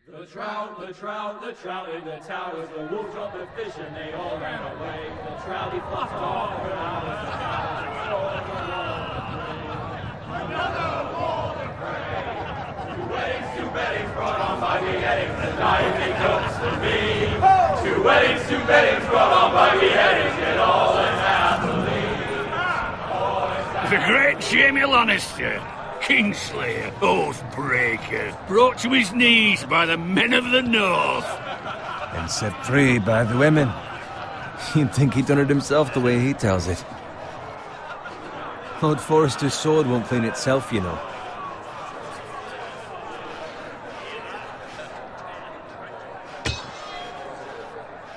The trout in the towers, the wolves dropped the fish and they all ran away. The trout he flopped off for hours. Another war to pray. Two weddings brought on by beheadings, the dying jokes for me. Two weddings brought on by beheadings, yet all unhappily. The great Jamie Lannister, Kingslayer, Oathbreaker, brought to his knees by the men of the North. And set free by the women. You'd think he'd done it himself the way he tells it. Lord Forrester's sword won't clean itself, you know.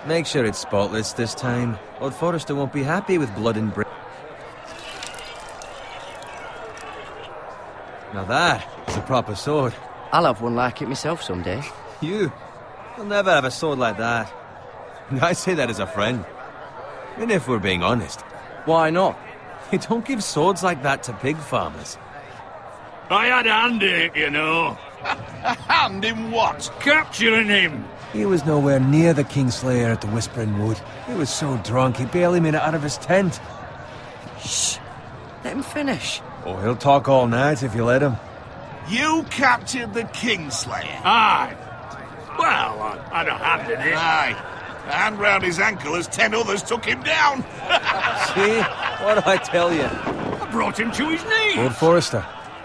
Make sure it's spotless this time. Lord Forrester won't be happy with blood and brain. Now that is a proper sword. I'll have one like it myself someday. You'll never have a sword like that. I say that as a friend. And if we're being honest. Why not? You don't give swords like that to pig farmers. I had a hand in it, you know. A hand in what? Capturing him. He was nowhere near the Kingslayer at the Whispering Wood. He was so drunk he barely made it out of his tent. Shh! Let him finish. Oh, he'll talk all night if you let him. You captured the Kingslayer? Aye. Well, I had a hand in it. Aye. A hand round his ankle as 10 others took him down. See? What do I tell you? I brought him to his knees. Lord Forrester.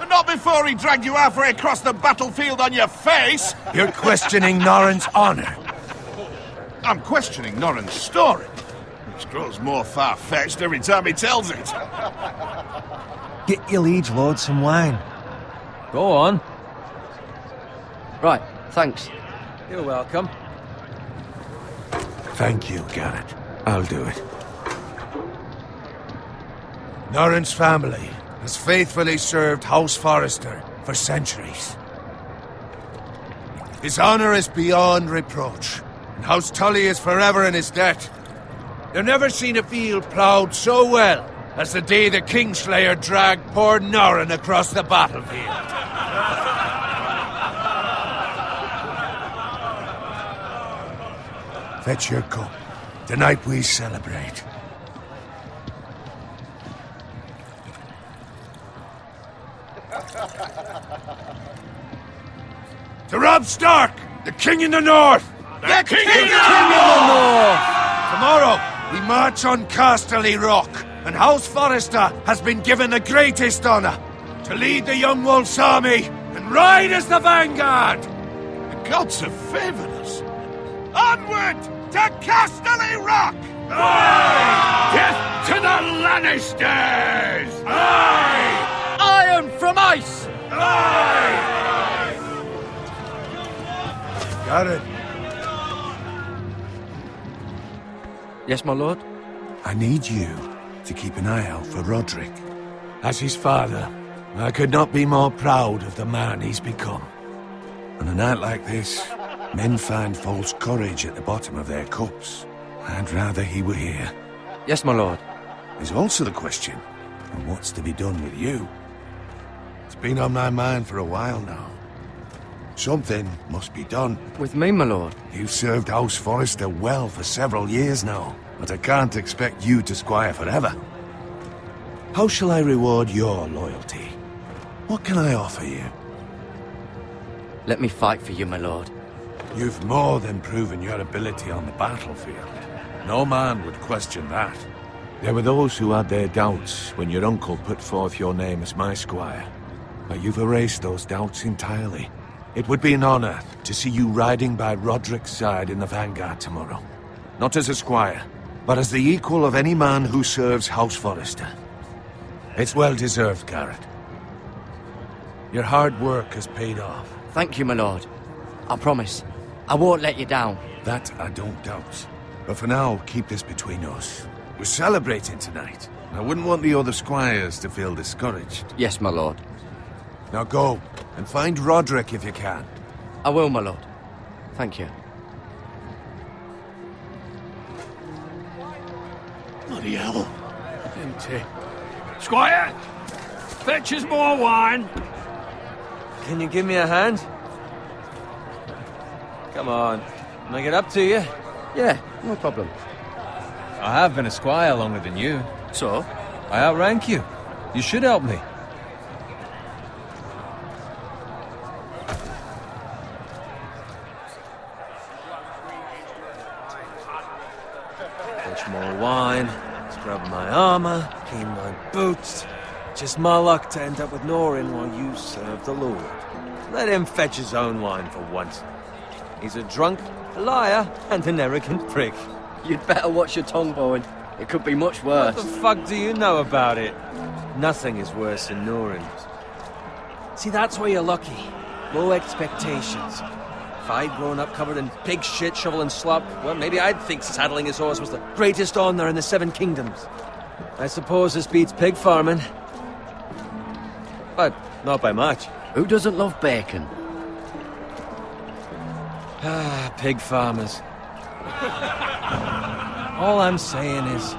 Not before he dragged you halfway across the battlefield on your face. You're questioning Norrin's honor. I'm questioning Norrin's story, which grows more far-fetched every time he tells it. Get your liege lord some wine. Go on. Right, thanks. You're welcome. Thank you, Garrett. I'll do it. Norrin's family has faithfully served House Forrester for centuries. His honor is beyond reproach, and House Tully is forever in his debt. They've never seen a field ploughed so well as the day the Kingslayer dragged poor Norrin across the battlefield. Fetch your cup. Tonight we celebrate. To Robb Stark, the King in the North! The King in the North! Tomorrow, we march on Casterly Rock, and House Forrester has been given the greatest honor to lead the Young Wolf's army and ride as the vanguard! The gods have favored us. Onward to Casterly Rock! Aye! Death to the Lannisters! Aye! Iron from ice! Aye! Garrett, Yes, my lord? I need you to keep an eye out for Roderick. As his father, I could not be more proud of the man he's become. On a night like this, men find false courage at the bottom of their cups. I'd rather he were here. Yes, my lord. There's also the question of what's to be done with you. It's been on my mind for a while now. Something must be done. With me, my lord? You've served House Forrester well for several years now, but I can't expect you to squire forever. How shall I reward your loyalty? What can I offer you? Let me fight for you, my lord. You've more than proven your ability on the battlefield. No man would question that. There were those who had their doubts when your uncle put forth your name as my squire. But you've erased those doubts entirely. It would be an honor to see you riding by Roderick's side in the vanguard tomorrow. Not as a squire, but as the equal of any man who serves House Forrester. It's well deserved, Garrett. Your hard work has paid off. Thank you, my lord. I promise. I won't let you down. That I don't doubt. But for now, keep this between us. We're celebrating tonight. I wouldn't want the other squires to feel discouraged. Yes, my lord. Now go, and find Roderick if you can. I will, my lord. Thank you. Bloody hell. Empty. Squire! Fetch us more wine. Can you give me a hand? Come on. Can I get up to you? Yeah, no problem. I have been a squire longer than you. So? I outrank you. You should help me. Fetch more wine, scrub my armor, clean my boots. Just my luck to end up with Norin while you serve the Lord. Let him fetch his own wine for once. He's a drunk, a liar, and an arrogant prick. You'd better watch your tongue, Bowen. It could be much worse. What the fuck do you know about it? Nothing is worse than Norin. See, that's why you're lucky. Low expectations. If I'd grown up covered in pig shit, shoveling slop, well, maybe I'd think saddling his horse was the greatest honor in the Seven Kingdoms. I suppose this beats pig farming. But not by much. Who doesn't love bacon? Ah, pig farmers. All I'm saying is,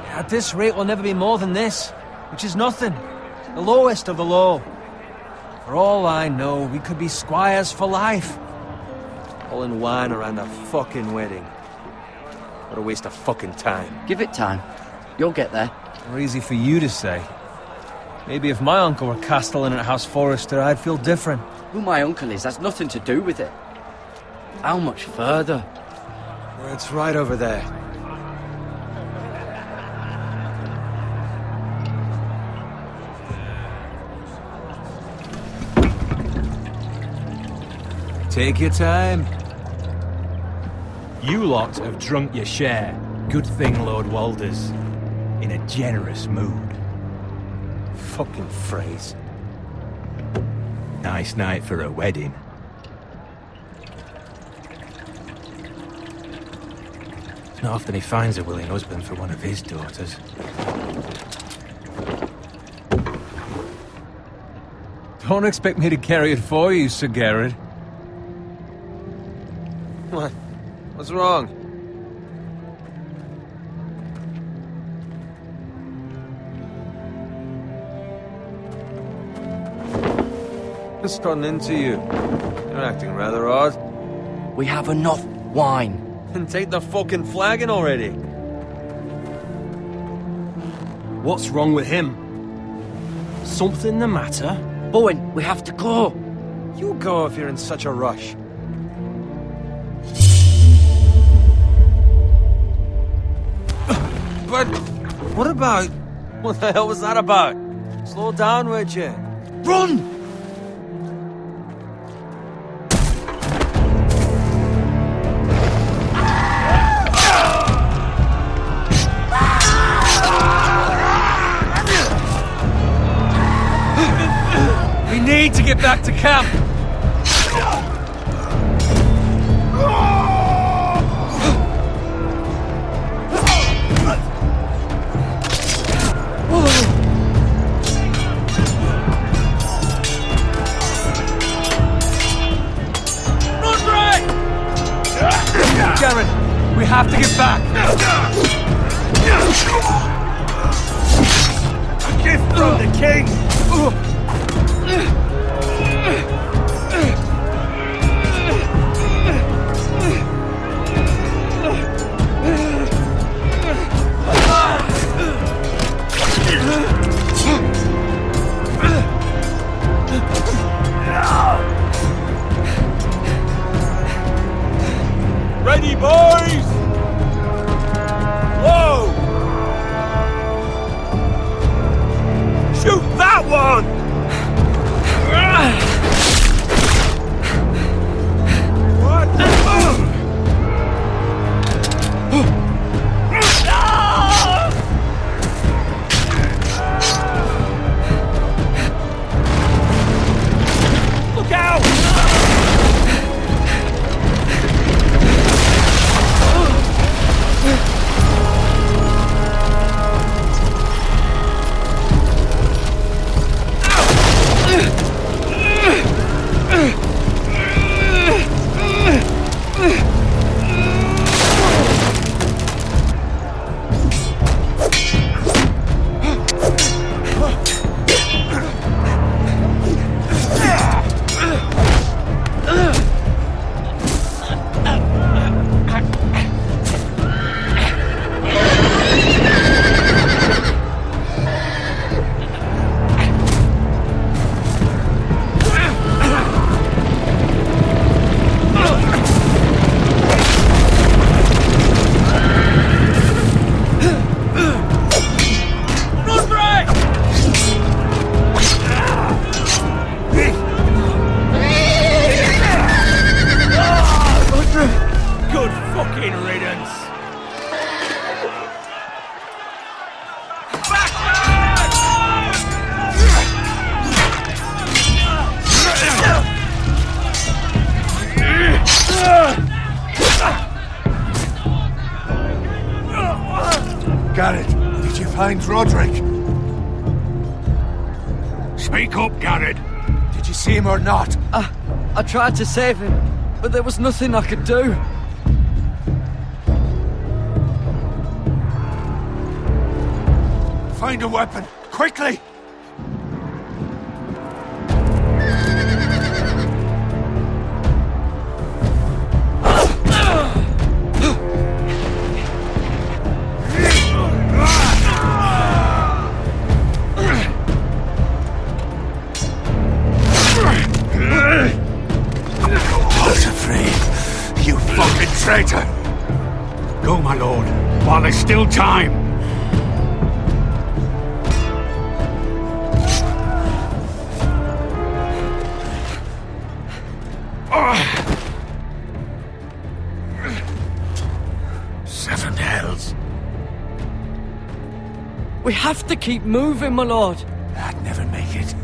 at this rate we'll never be more than this, which is nothing. The lowest of the low. For all I know, we could be squires for life. Pulling wine around a fucking wedding. What a waste of fucking time. Give it time. You'll get there. More easy for you to say. Maybe if my uncle were castellan at House Forrester, I'd feel different. Who my uncle is has nothing to do with it. How much further? It's right over there. Take your time. You lot have drunk your share. Good thing Lord Walder's in a generous mood. Fucking phrase. Nice night for a wedding. It's not often he finds a willing husband for one of his daughters. Don't expect me to carry it for you, Sir Garrett. What? What's wrong? Just gotten into you. You're acting rather odd. We have enough wine. Then take the fucking flagon already. What's wrong with him? Something the matter? Bowen, we have to go. You go if you're in such a rush. But what about... What the hell was that about? Slow down, would you? Run! We need to get back to camp. Garrett, we have to get back. A gift from the king! Ready, boys! Whoa! Shoot that one! find Roderick? Speak up, Garrett. Did you see him or not? I tried to save him, but there was nothing I could do. Find a weapon, quickly! You fucking traitor! Go, my lord, while there's still time. Seven hells. We have to keep moving, my lord. I'd never make it.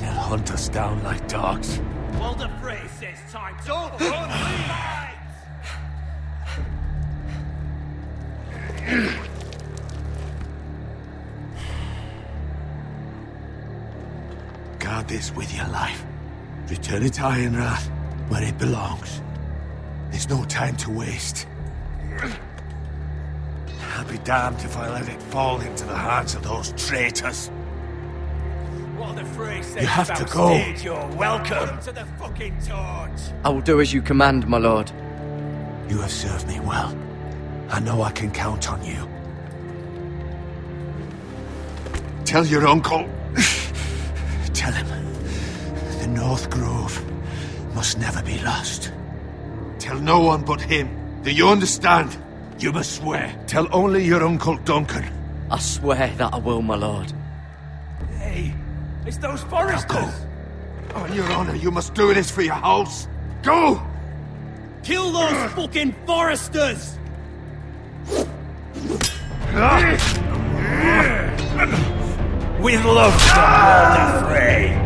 They'll hunt us down like dogs. Walder Frey says time. Don't run, Guard this with your life. Return it to Ironrath, where it belongs. There's no time to waste. I'll be damned if I let it fall into the hands of those traitors. Walder Frey says You have to go. You're welcome to the fucking torch. I will do as you command, my lord. You have served me well. I know I can count on you. Tell your uncle. Tell him. The North Grove must never be lost. Tell no one but him. Do you understand? You must swear. Tell only your Uncle Duncan. I swear that I will, my lord. Hey, it's those Now foresters. go. On your honor, you must do this for your house. Go! Kill those fucking foresters. With love from Walder Frey.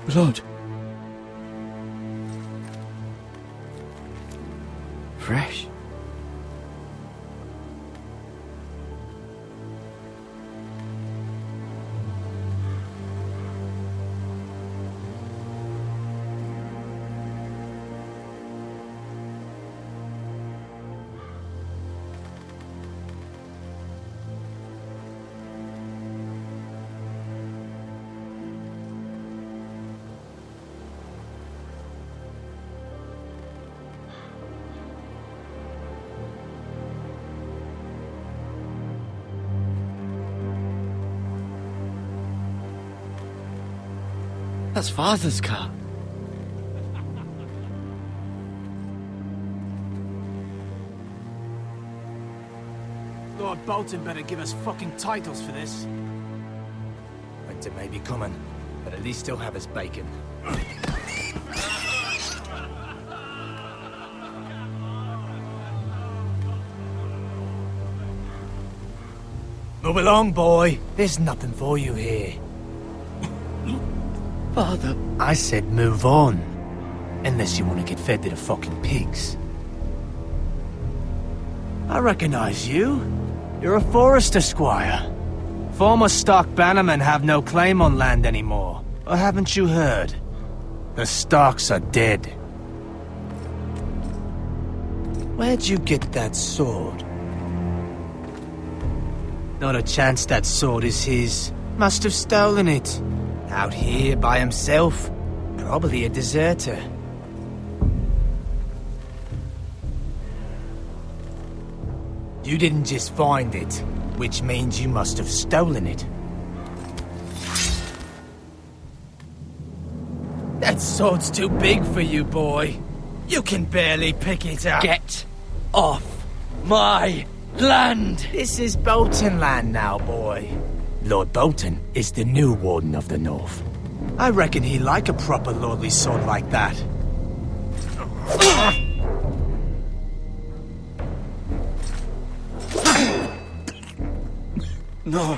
Blood. Fresh. That's Father's car. Lord Bolton better give us fucking titles for this. Winter may be coming, but at least he'll have his bacon. Move along, boy. There's nothing for you here. Father. I said move on. Unless you want to get fed to the fucking pigs. I recognize you. You're a Forester squire. Former Stark bannermen have no claim on land anymore. Or haven't you heard? The Starks are dead. Where'd you get that sword? Not a chance that sword is his. Must have stolen it. Out here by himself. Probably a deserter. You didn't just find it, which means you must have stolen it. That sword's too big for you, boy. You can barely pick it up. Get off my land! This is Bolton land now, boy. Lord Bolton is the new Warden of the North. I reckon he'd like a proper lordly sword like that. No.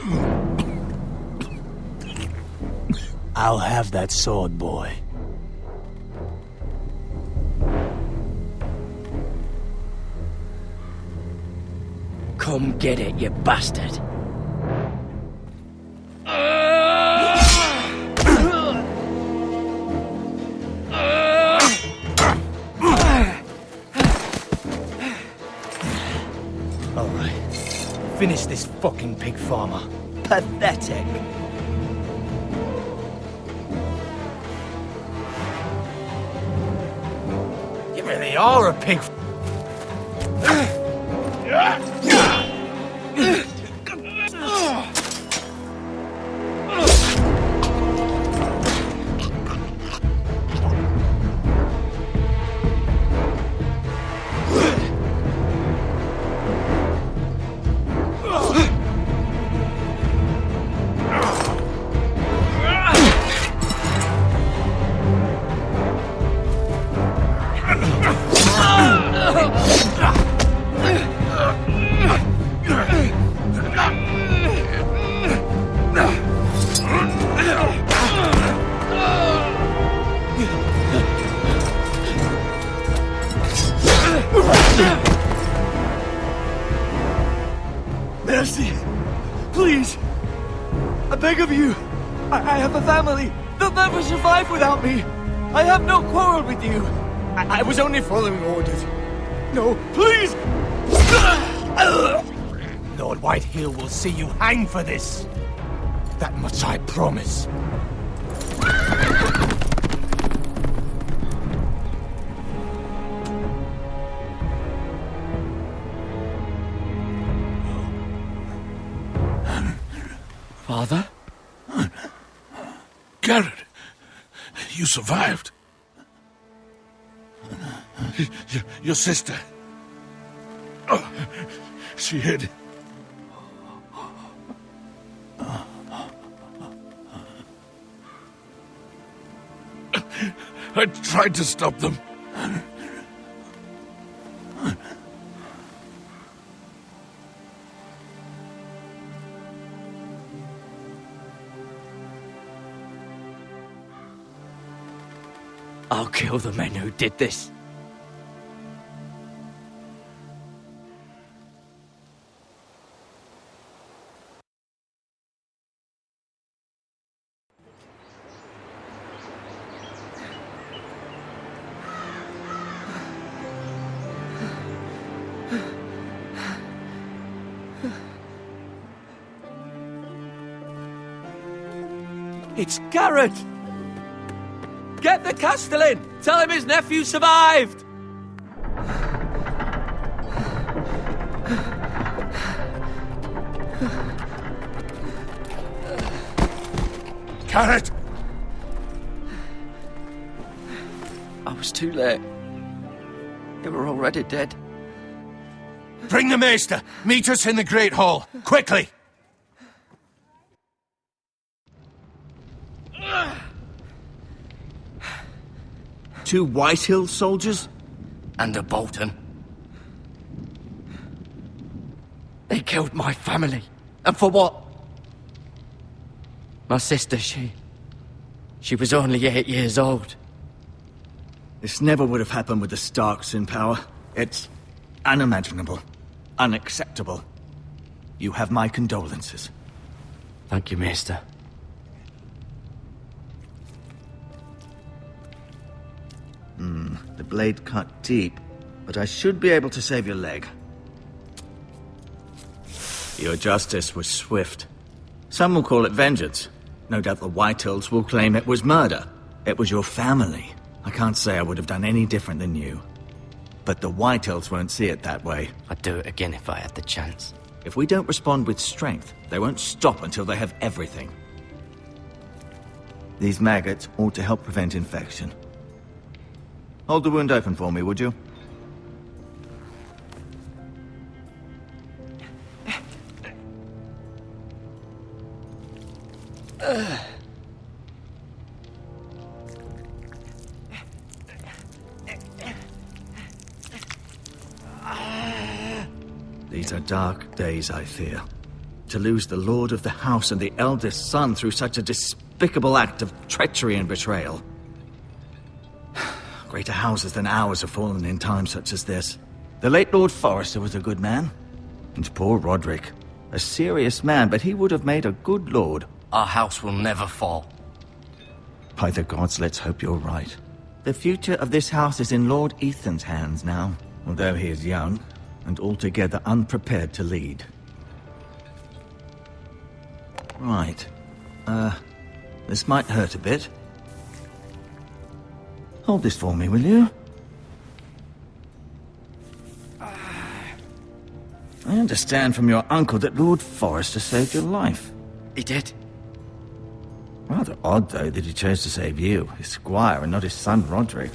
I'll have that sword, boy. Come get it, you bastard. Alright. Finish this fucking pig farmer. Pathetic. You really are a pig. Mercy! Please! I beg of you! I have a family! They'll never survive without me! I have no quarrel with you! I was only following orders. No, please! Lord Whitehill will see you hang for this. That much I promise. Father? Garrett, you survived. Your sister. Oh, she hid. I tried to stop them. I'll kill the men who did this. It's Garrett! Get the Castellan! Tell him his nephew survived! Garrett! I was too late. They were already dead. Bring the maester! Meet us in the Great Hall! Quickly! Two Whitehill soldiers? And a Bolton. They killed my family. And for what? My sister, she was only 8 years old. This never would have happened with the Starks in power. It's unimaginable. Unacceptable. You have my condolences. Thank you, Maester. The blade cut deep, but I should be able to save your leg. Your justice was swift. Some will call it vengeance. No doubt the Whitehills will claim it was murder. It was your family. I can't say I would have done any different than you. But the Whitehills won't see it that way. I'd do it again if I had the chance. If we don't respond with strength, they won't stop until they have everything. These maggots ought to help prevent infection. Hold the wound open for me, would you? These are dark days, I fear. To lose the lord of the house and the eldest son through such a despicable act of treachery and betrayal. Greater houses than ours have fallen in times such as this. The late Lord Forrester was a good man. And poor Roderick. A serious man, but he would have made a good lord. Our house will never fall. By the gods, let's hope you're right. The future of this house is in Lord Ethan's hands now, although he is young and altogether unprepared to lead. Right. This might hurt a bit. Hold this for me, will you? I understand from your uncle that Lord Forrester saved your life. He did. Rather odd, though, that he chose to save you, his squire, and not his son Roderick.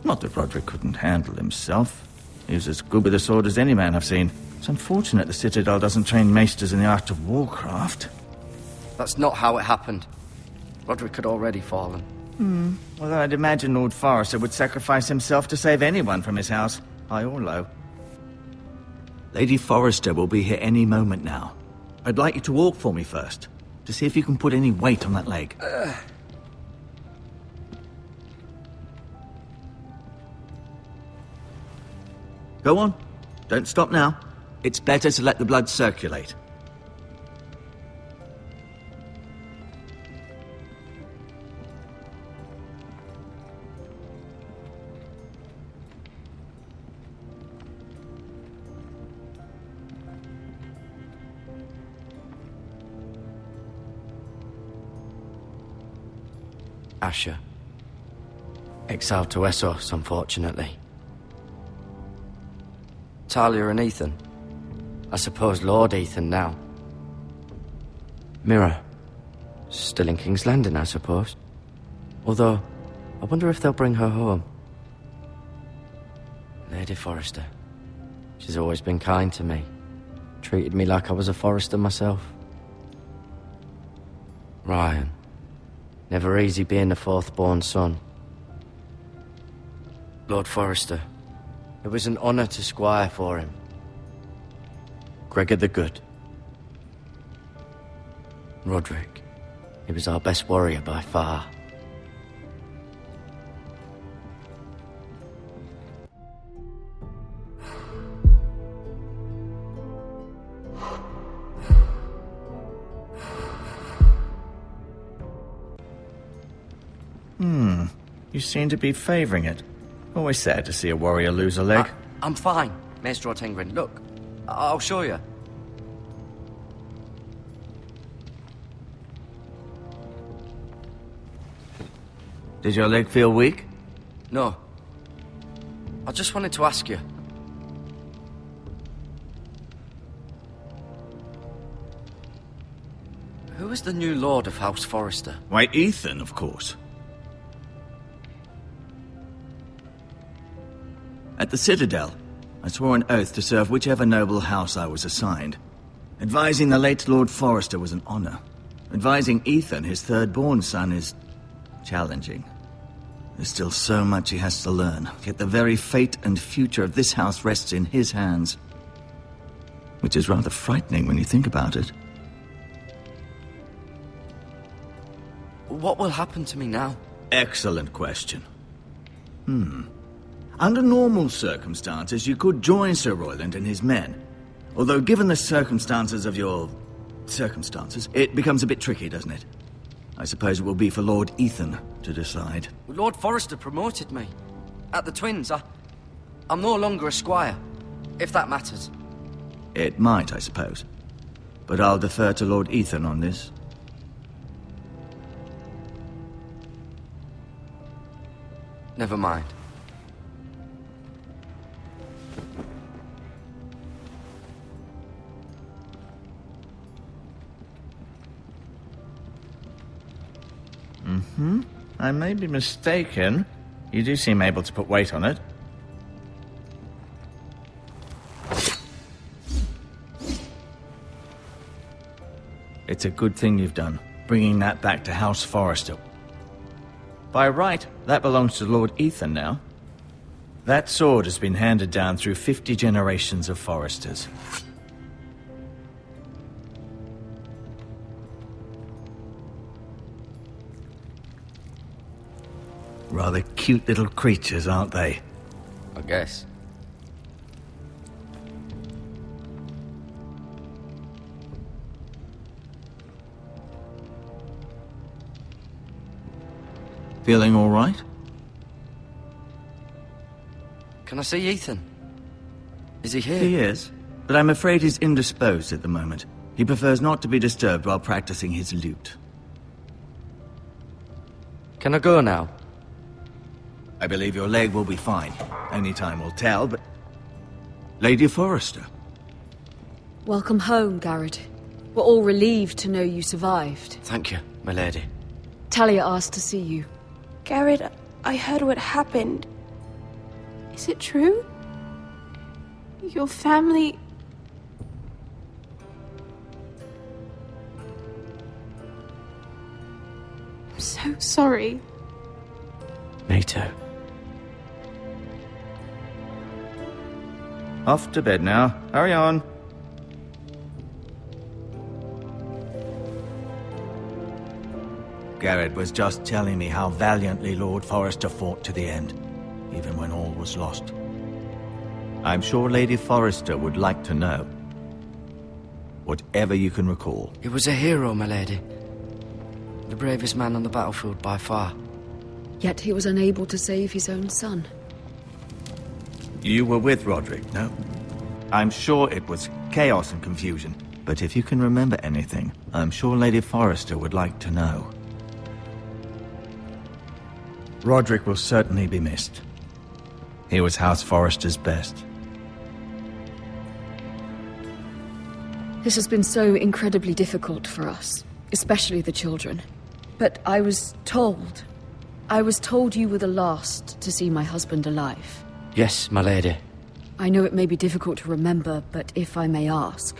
Not that Roderick couldn't handle himself. He was as good with a sword as any man I've seen. It's unfortunate the Citadel doesn't train maesters in the art of warcraft. That's not how it happened. Roderick had already fallen. Although I'd imagine Lord Forrester would sacrifice himself to save anyone from his house, high or low. Lady Forrester will be here any moment now. I'd like you to walk for me first, to see if you can put any weight on that leg. Go on. Don't stop now. It's better to let the blood circulate. Asher. Exiled to Essos, unfortunately. Talia and Ethan. I suppose Lord Ethan now. Mira. Still in King's Landing, I suppose. Although, I wonder if they'll bring her home. Lady Forrester. She's always been kind to me. Treated me like I was a Forrester myself. Ryan. Never easy being the fourth-born son. Lord Forrester. It was an honor to squire for him. Gregor the Good. Roderick. He was our best warrior by far. You seem to be favoring it. Always sad to see a warrior lose a leg. I'm fine, Maester Ortengrin. Look, I'll show you. Did your leg feel weak? No. I just wanted to ask you. Who is the new Lord of House Forrester? Why, Ethan, of course. At the Citadel, I swore an oath to serve whichever noble house I was assigned. Advising the late Lord Forrester was an honor. Advising Ethan, his third-born son, is challenging. There's still so much he has to learn, yet the very fate and future of this house rests in his hands. Which is rather frightening when you think about it. What will happen to me now? Excellent question. Under normal circumstances, you could join Sir Royland and his men. Although given the circumstances of your... circumstances, it becomes a bit tricky, doesn't it? I suppose it will be for Lord Ethan to decide. Lord Forrester promoted me. At the Twins, I'm no longer a squire, if that matters. It might, I suppose. But I'll defer to Lord Ethan on this. Never mind. I may be mistaken. You do seem able to put weight on it. It's a good thing you've done, bringing that back to House Forrester. By right, that belongs to Lord Ethan now. That sword has been handed down through 50 generations of Forresters. Rather cute little creatures, aren't they? I guess. Feeling all right? Can I see Ethan? Is he here? He is, but I'm afraid he's indisposed at the moment. He prefers not to be disturbed while practicing his lute. Can I go now? I believe your leg will be fine. Only time will tell, but... Lady Forrester. Welcome home, Garrett. We're all relieved to know you survived. Thank you, my lady. Talia asked to see you. Garrett, I heard what happened. Is it true? Your family... I'm so sorry. Me too. Off to bed now. Hurry on. Garrett was just telling me how valiantly Lord Forrester fought to the end, even when all was lost. I'm sure Lady Forrester would like to know. Whatever you can recall. He was a hero, my lady. The bravest man on the battlefield by far. Yet he was unable to save his own son. You were with Roderick, no? I'm sure it was chaos and confusion, but if you can remember anything, I'm sure Lady Forrester would like to know. Roderick will certainly be missed. He was House Forrester's best. This has been so incredibly difficult for us, especially the children. But I was told you were the last to see my husband alive. Yes, my lady. I know it may be difficult to remember, but if I may ask,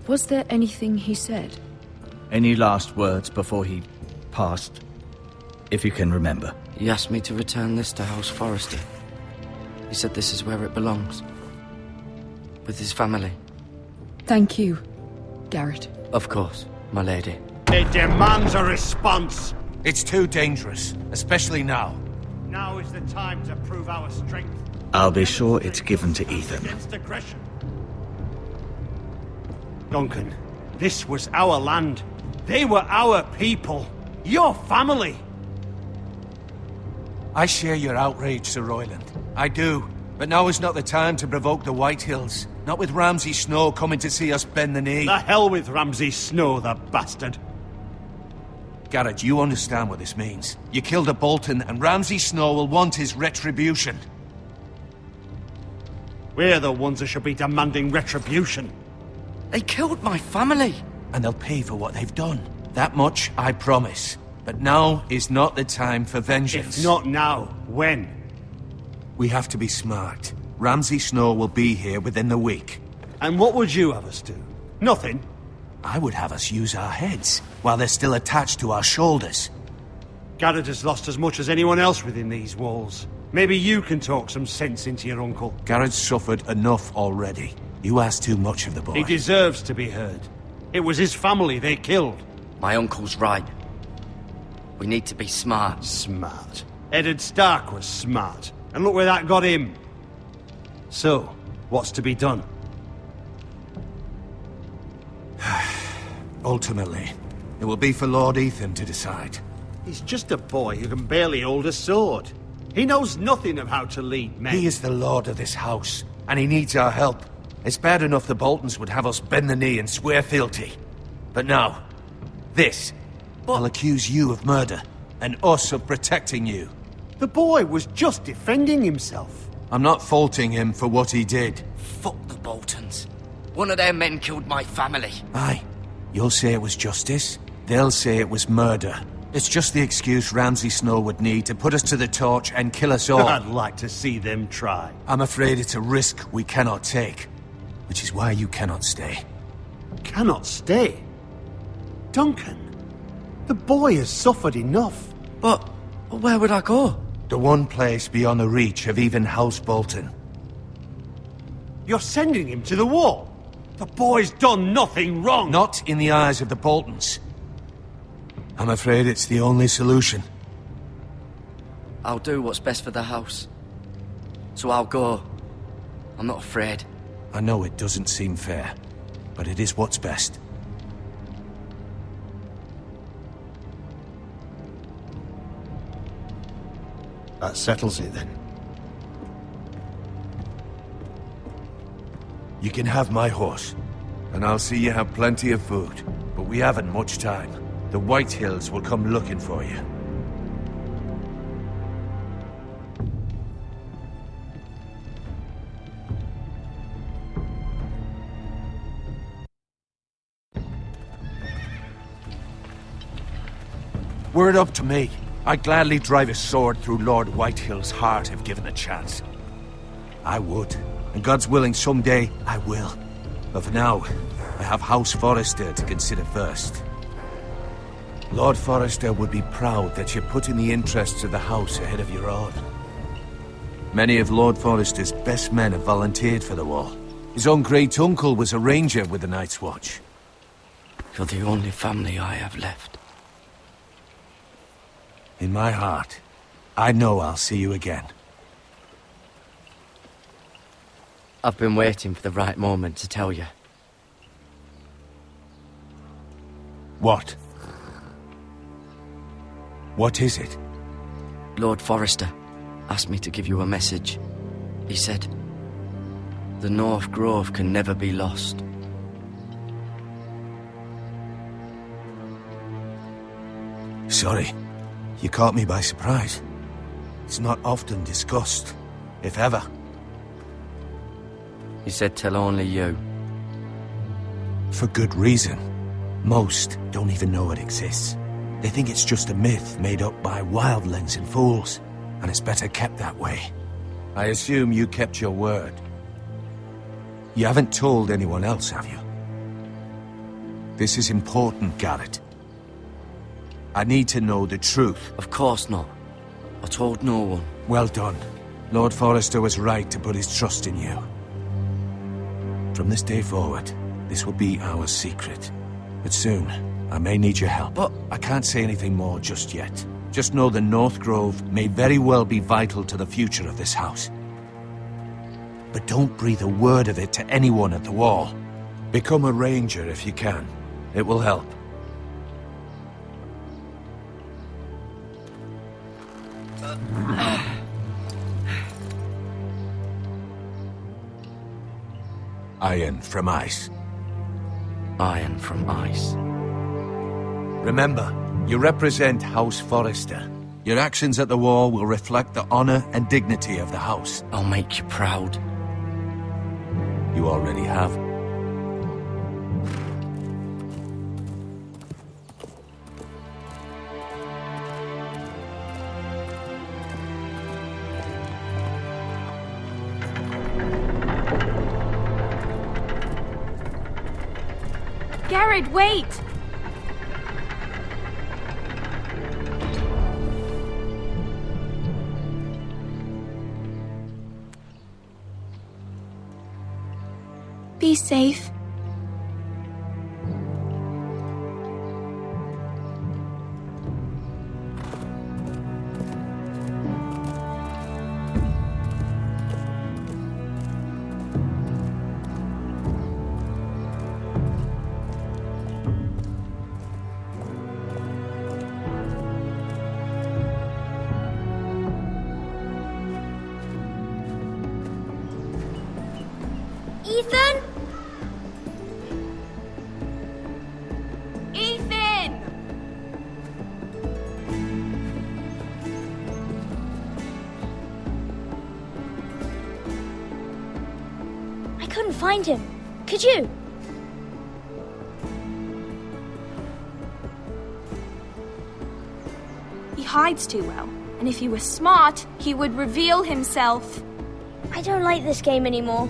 was there anything he said? Any last words before he passed? If you can remember. He asked me to return this to House Forrester. He said this is where it belongs. With his family. Thank you, Garrett. Of course, my lady. It demands a response. It's too dangerous, especially now. Now is the time to prove our strength. I'll be sure it's given to Ethan. Against aggression. Duncan, this was our land. They were our people. Your family. I share your outrage, Sir Royland. I do. But now is not the time to provoke the Whitehills. Not with Ramsay Snow coming to see us bend the knee. The hell with Ramsay Snow, the bastard. Garrett, you understand what this means. You killed a Bolton, and Ramsay Snow will want his retribution. We're the ones that should be demanding retribution. They killed my family. And they'll pay for what they've done. That much, I promise. But now is not the time for vengeance. If not now, when? We have to be smart. Ramsay Snow will be here within the week. And what would you have us do? Nothing? I would have us use our heads, while they're still attached to our shoulders. Garrett has lost as much as anyone else within these walls. Maybe you can talk some sense into your uncle. Garrett's suffered enough already. You ask too much of the boy. He deserves to be heard. It was his family they killed. My uncle's right. We need to be smart. Smart. Eddard Stark was smart. And look where that got him. So, what's to be done? Ultimately, it will be for Lord Ethan to decide. He's just a boy who can barely hold a sword. He knows nothing of how to lead men. He is the lord of this house, and he needs our help. It's bad enough the Boltons would have us bend the knee and swear fealty. But now, this. I'll accuse you of murder, and us of protecting you. The boy was just defending himself. I'm not faulting him for what he did. Fuck the Boltons. One of their men killed my family. Aye. You'll say it was justice. They'll say it was murder. It's just the excuse Ramsay Snow would need to put us to the torch and kill us all. I'd like to see them try. I'm afraid it's a risk we cannot take. Which is why you cannot stay. Cannot stay? Duncan, the boy has suffered enough. But where would I go? The one place beyond the reach of even House Bolton. You're sending him to the wall? The boy's done nothing wrong! Not in the eyes of the Boltons. I'm afraid it's the only solution. I'll do what's best for the house. So I'll go. I'm not afraid. I know it doesn't seem fair, but it is what's best. That settles it then. You can have my horse, and I'll see you have plenty of food. But we haven't much time. The White Hills will come looking for you. Were it up to me, I'd gladly drive a sword through Lord Whitehill's heart if given the chance. I would, and God's willing someday I will. But for now, I have House Forrester to consider first. Lord Forrester would be proud that you're putting the interests of the house ahead of your own. Many of Lord Forrester's best men have volunteered for the war. His own great-uncle was a ranger with the Night's Watch. You're the only family I have left. In my heart, I know I'll see you again. I've been waiting for the right moment to tell you. What? What is it? Lord Forrester asked me to give you a message. He said, the North Grove can never be lost. Sorry. You caught me by surprise. It's not often discussed, if ever. He said tell only you. For good reason. Most don't even know it exists. They think it's just a myth made up by wildlings and fools, and it's better kept that way. I assume you kept your word. You haven't told anyone else, have you? This is important, Garrett. I need to know the truth. Of course not. I told no one. Well done. Lord Forrester was right to put his trust in you. From this day forward, this will be our secret. But soon, I may need your help. But I can't say anything more just yet. Just know the North Grove may very well be vital to the future of this house. But don't breathe a word of it to anyone at the wall. Become a ranger if you can. It will help. Iron from ice. Iron from ice. Remember, you represent House Forrester. Your actions at the wall will reflect the honor and dignity of the house. I'll make you proud. You already have. Garrett, wait! Be safe. Ethan? Ethan! I couldn't find him. Could you? He hides too well, and if he were smart, he would reveal himself. I don't like this game anymore.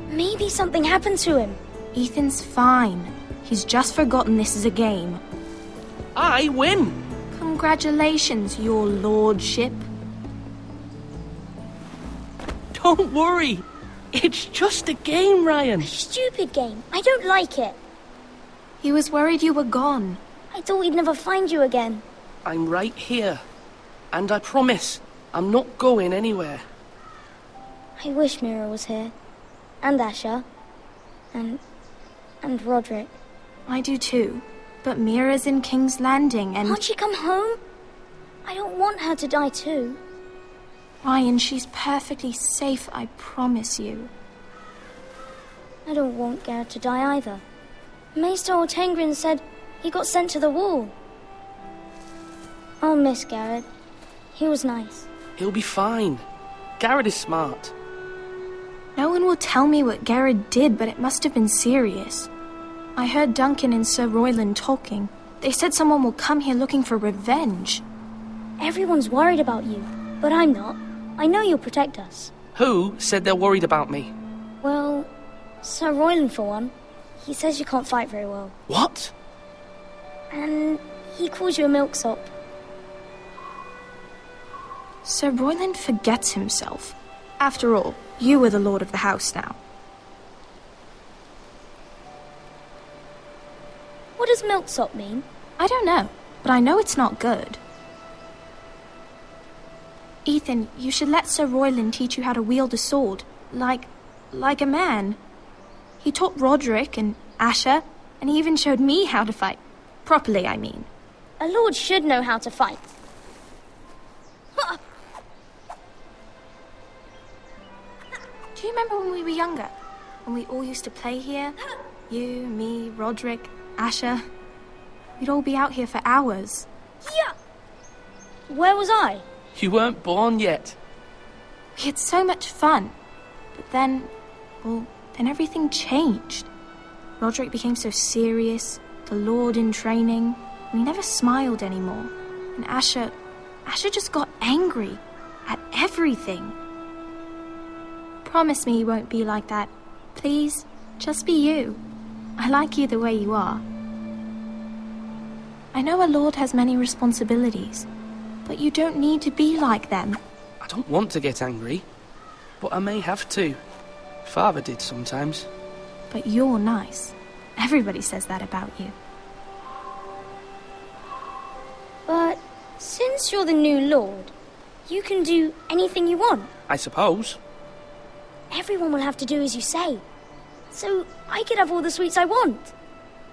Maybe something happened to him. Ethan's fine. He's just forgotten this is a game. I win! Congratulations, your lordship. Don't worry. It's just a game, Ryan. A stupid game. I don't like it. He was worried you were gone. I thought we'd never find you again. I'm right here. And I promise, I'm not going anywhere. I wish Mira was here. And Asher. And Roderick. I do too. But Mira's in King's Landing and... Can't she come home? I don't want her to die too. Ryan, she's perfectly safe, I promise you. I don't want Garrett to die either. Maester Ortengrin said he got sent to the wall. I'll miss Garrett. He was nice. He'll be fine. Garrett is smart. No one will tell me what Garrett did, but it must have been serious. I heard Duncan and Sir Royland talking. They said someone will come here looking for revenge. Everyone's worried about you, but I'm not. I know you'll protect us. Who said they're worried about me? Well, Sir Royland for one. He says you can't fight very well. What? And he calls you a milksop. Sir Royland forgets himself. After all, you are the lord of the house now. What does milksop mean? I don't know, but I know it's not good. Ethan, you should let Sir Royland teach you how to wield a sword, like a man. He taught Roderick and Asher, and he even showed me how to fight. Properly, I mean. A lord should know how to fight. Do you remember when we were younger? When we all used to play here? You, me, Roderick, Asher. We'd all be out here for hours. Yeah! Where was I? You weren't born yet. We had so much fun. But then everything changed. Roderick became so serious, the Lord in training, and he never smiled anymore. And Asher just got angry at everything. Promise me you won't be like that. Please, just be you. I like you the way you are. I know a lord has many responsibilities, but you don't need to be like them. I don't want to get angry, but I may have to. Father did sometimes. But you're nice. Everybody says that about you. But since you're the new lord, you can do anything you want. I suppose. Everyone will have to do as you say. So I could have all the sweets I want.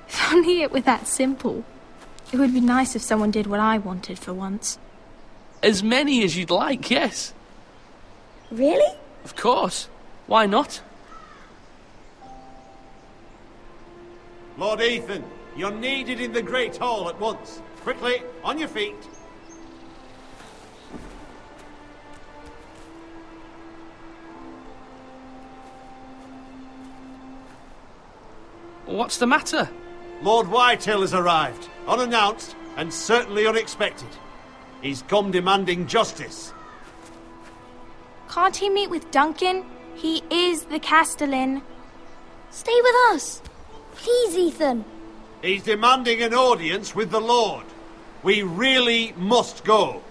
If only it were that simple. It would be nice if someone did what I wanted for once. As many as you'd like, yes. Really? Of course. Why not? Lord Ethan, you're needed in the Great Hall at once. Quickly, on your feet. What's the matter? Lord Whitehill has arrived, unannounced and certainly unexpected. He's come demanding justice. Can't he meet with Duncan? He is the Castellan. Stay with us. Please, Ethan. He's demanding an audience with the Lord. We really must go.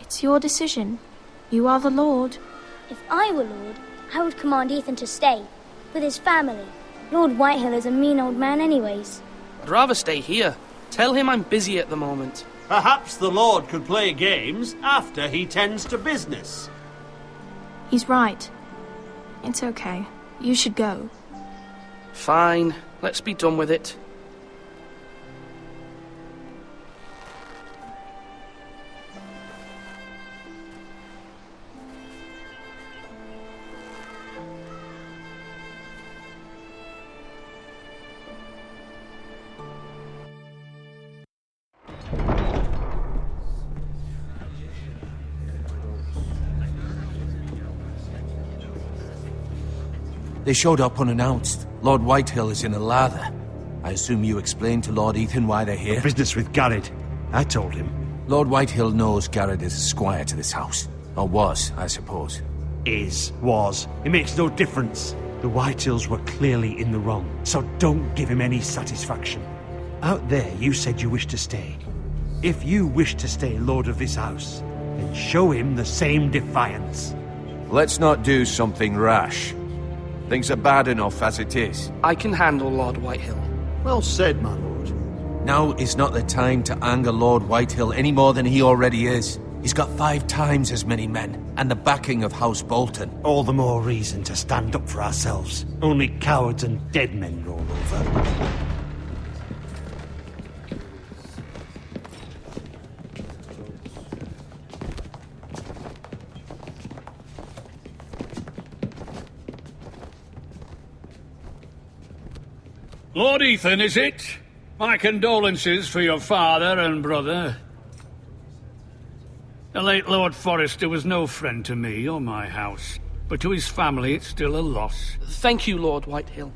It's your decision. You are the Lord. If I were Lord, I would command Ethan to stay, with his family. Lord Whitehill is a mean old man anyways. I'd rather stay here. Tell him I'm busy at the moment. Perhaps the Lord could play games after he tends to business. He's right. It's okay. You should go. Fine. Let's be done with it. They showed up unannounced. Lord Whitehill is in a lather. I assume you explained to Lord Ethan why they're here? Business with Garrett. I told him. Lord Whitehill knows Garrett is a squire to this house. Or was, I suppose. Was. It makes no difference. The Whitehills were clearly in the wrong, so don't give him any satisfaction. Out there, you said you wished to stay. If you wish to stay lord of this house, then show him the same defiance. Let's not do something rash. Things are bad enough as it is. I can handle Lord Whitehill. Well said, my lord. Now is not the time to anger Lord Whitehill any more than he already is. He's got 5 times as many men, and the backing of House Bolton. All the more reason to stand up for ourselves. Only cowards and dead men roll over. Lord Ethan, is it? My condolences for your father and brother. The late Lord Forrester was no friend to me or my house, but to his family it's still a loss. Thank you, Lord Whitehill.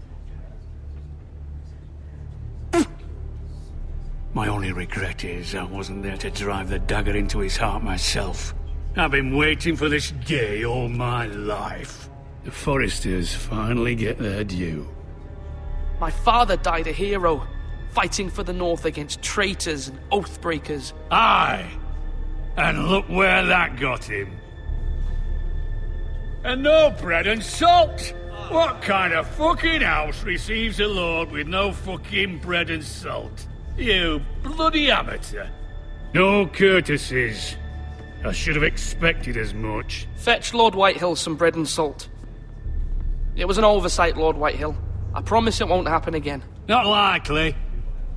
My only regret is I wasn't there to drive the dagger into his heart myself. I've been waiting for this day all my life. The Forresters finally get their due. My father died a hero, fighting for the North against traitors and oathbreakers. Aye! And look where that got him. And no bread and salt! What kind of fucking house receives a lord with no fucking bread and salt? You bloody amateur. No courtesies. I should have expected as much. Fetch Lord Whitehill some bread and salt. It was an oversight, Lord Whitehill. I promise it won't happen again. Not likely.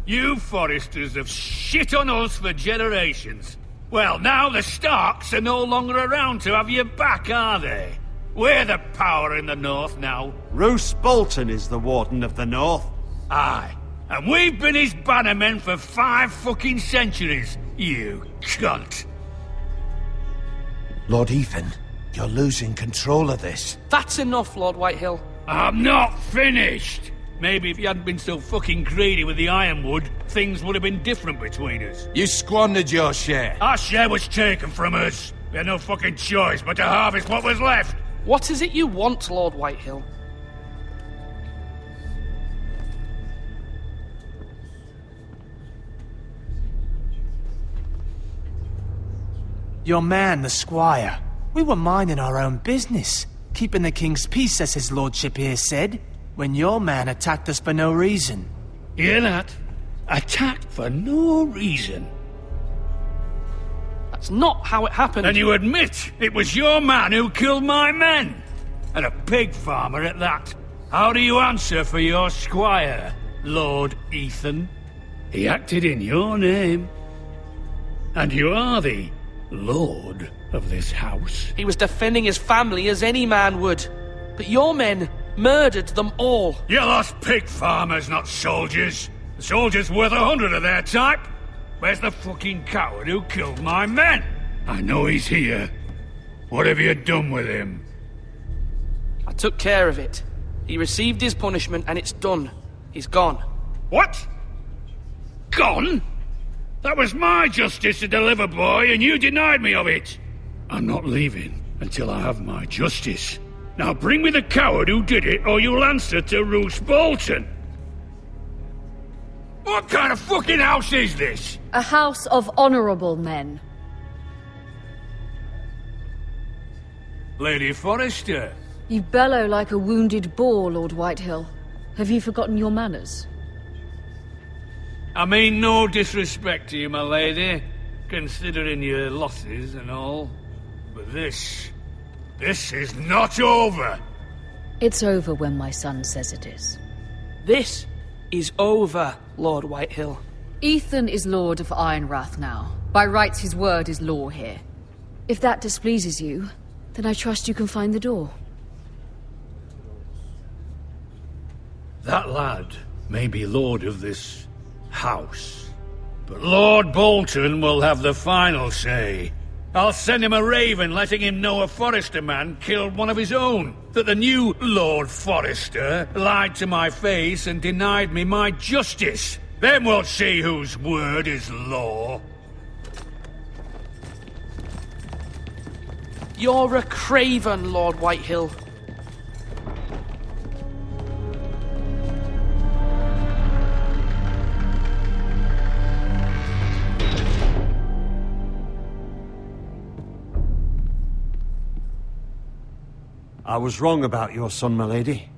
You Forresters have shit on us for generations. Well, now the Starks are no longer around to have your back, are they? We're the power in the North now. Roose Bolton is the Warden of the North. Aye. And we've been his bannermen for 5 fucking centuries, you cunt. Lord Ethan, you're losing control of this. That's enough, Lord Whitehill. I'm not finished! Maybe if you hadn't been so fucking greedy with the ironwood, things would have been different between us. You squandered your share. Our share was taken from us. We had no fucking choice but to harvest what was left. What is it you want, Lord Whitehill? Your man, the squire. We were minding our own business. Keeping the king's peace, as his lordship here said, when your man attacked us for no reason. Hear that? Attacked for no reason. That's not how it happened. And you admit it was your man who killed my men? And a pig farmer at that. How do you answer for your squire, Lord Ethan? He acted in your name. And you are the lord of this house. He was defending his family as any man would. But your men murdered them all. You lost pig farmers, not soldiers. The soldiers worth 100 of their type. Where's the fucking coward who killed my men? I know he's here. What have you done with him? I took care of it. He received his punishment and it's done. He's gone. What? Gone? That was my justice to deliver, boy, and you denied me of it. I'm not leaving until I have my justice. Now bring me the coward who did it, or you'll answer to Roose Bolton. What kind of fucking house is this? A house of honorable men. Lady Forrester. You bellow like a wounded boar, Lord Whitehill. Have you forgotten your manners? I mean no disrespect to you, my lady, considering your losses and all. But this is not over. It's over when my son says it is. This is over, Lord Whitehill. Ethan is Lord of Ironrath now. By rights, his word is law here. If that displeases you, then I trust you can find the door. That lad may be lord of this house, but Lord Bolton will have the final say. I'll send him a raven letting him know a Forrester man killed one of his own. That the new Lord Forrester lied to my face and denied me my justice. Then we'll see whose word is law. You're a craven, Lord Whitehill. I was wrong about your son, my lady.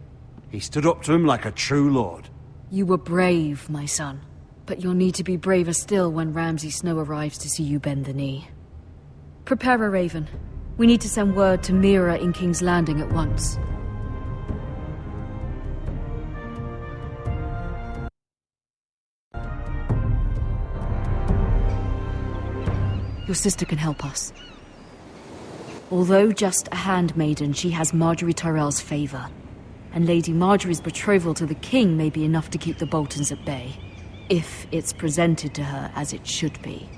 He stood up to him like a true lord. You were brave, my son. But you'll need to be braver still when Ramsay Snow arrives to see you bend the knee. Prepare a raven. We need to send word to Mira in King's Landing at once. Your sister can help us. Although just a handmaiden, she has Marjorie Tyrell's favor. And Lady Marjorie's betrothal to the king may be enough to keep the Boltons at bay. If it's presented to her as it should be.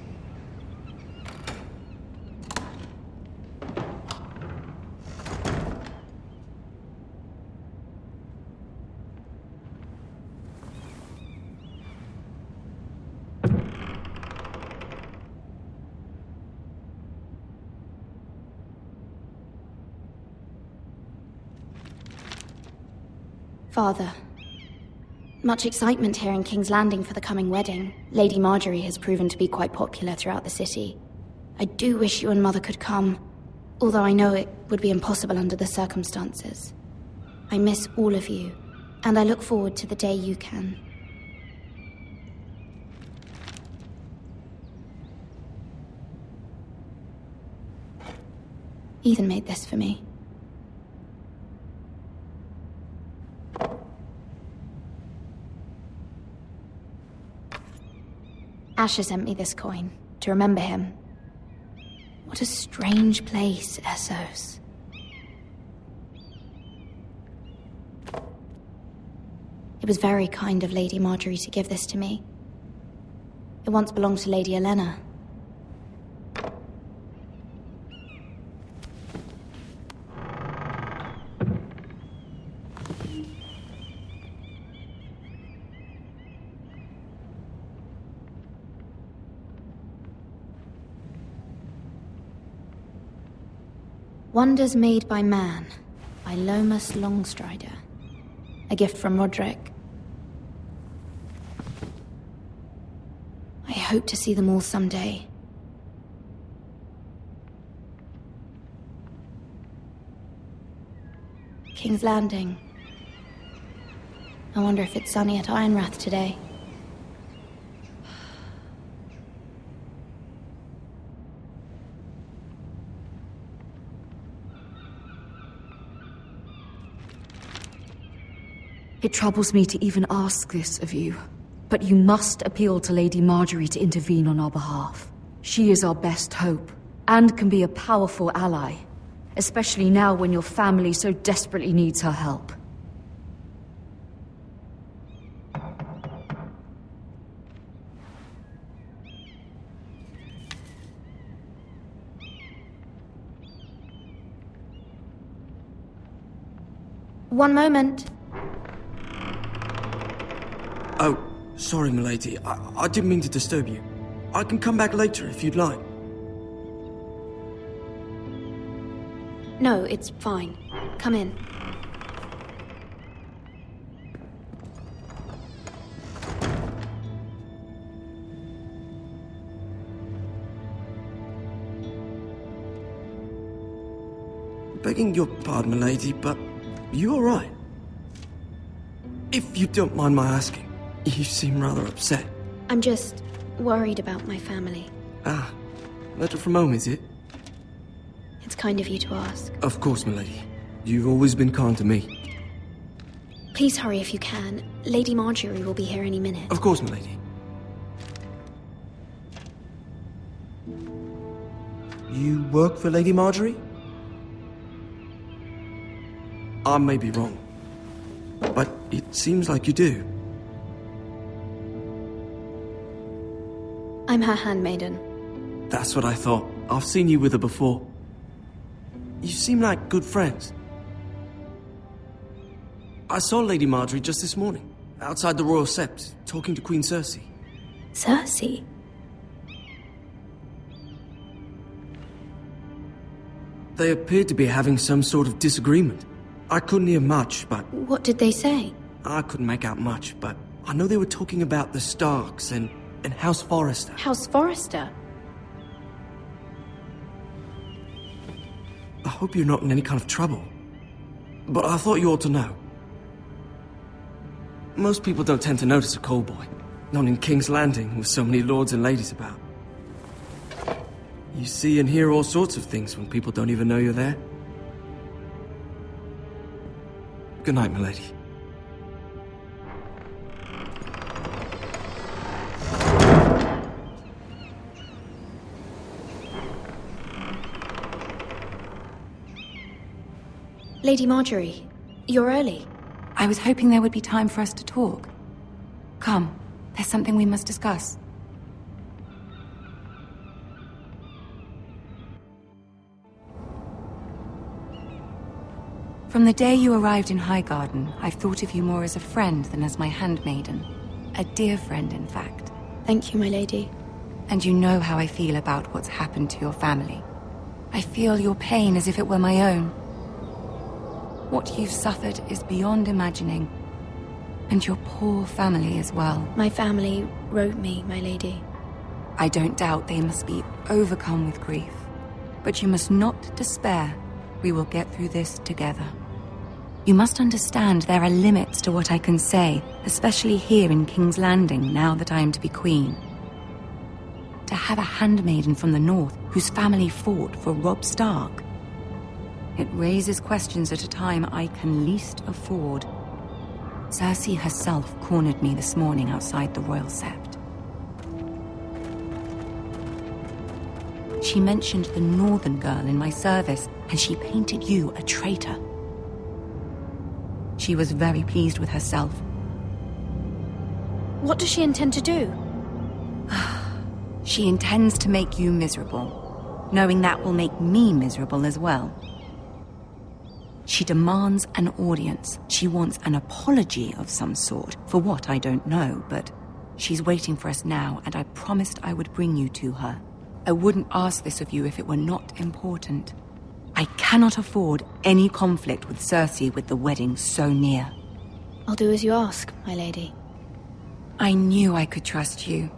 Father, much excitement here in King's Landing for the coming wedding. Lady Marjorie has proven to be quite popular throughout the city. I do wish you and Mother could come, although I know it would be impossible under the circumstances. I miss all of you, and I look forward to the day you can. Ethan made this for me. Asher sent me this coin, to remember him. What a strange place, Essos. It was very kind of Lady Marjorie to give this to me. It once belonged to Lady Elena. Wonders Made by Man, by Lomas Longstrider. A gift from Roderick. I hope to see them all someday. King's Landing. I wonder if it's sunny at Ironrath today. It troubles me to even ask this of you, but you must appeal to Lady Marjorie to intervene on our behalf. She is our best hope, and can be a powerful ally, especially now when your family so desperately needs her help. One moment. Oh, sorry, milady. I didn't mean to disturb you. I can come back later if you'd like. No, it's fine. Come in. Begging your pardon, milady, but you alright? If you don't mind my asking, you seem rather upset. I'm just worried about my family. Ah, letter from home, is it? It's kind of you to ask. Of course, milady. You've always been kind to me. Please hurry if you can. Lady Marjorie will be here any minute. Of course, milady. You work for Lady Marjorie? I may be wrong, but it seems like you do. I'm her handmaiden. That's what I thought. I've seen you with her before. You seem like good friends. I saw Lady Marjorie just this morning, outside the Royal Sept, talking to Queen Cersei. Cersei? They appeared to be having some sort of disagreement. I couldn't hear much, but... What did they say? I couldn't make out much, but I know they were talking about the Starks and House Forrester. House Forrester? I hope you're not in any kind of trouble. But I thought you ought to know. Most people don't tend to notice a callboy. Not in King's Landing, with so many lords and ladies about. You see and hear all sorts of things when people don't even know you're there. Good night, milady. Lady Marjorie, you're early. I was hoping there would be time for us to talk. Come, there's something we must discuss. From the day you arrived in Highgarden, I've thought of you more as a friend than as my handmaiden. A dear friend, in fact. Thank you, my lady. And you know how I feel about what's happened to your family. I feel your pain as if it were my own. What you've suffered is beyond imagining. And your poor family as well. My family wrote me, my lady. I don't doubt they must be overcome with grief. But you must not despair. We will get through this together. You must understand there are limits to what I can say, especially here in King's Landing, now that I am to be queen. To have a handmaiden from the north whose family fought for Robb Stark. It raises questions at a time I can least afford. Cersei herself cornered me this morning outside the Royal Sept. She mentioned the northern girl in my service, and she painted you a traitor. She was very pleased with herself. What does she intend to do? She intends to make you miserable, knowing that will make me miserable as well. She demands an audience. She wants an apology of some sort, for what I don't know, but she's waiting for us now, and I promised I would bring you to her. I wouldn't ask this of you if it were not important. I cannot afford any conflict with Cersei with the wedding so near. I'll do as you ask, my lady. I knew I could trust you.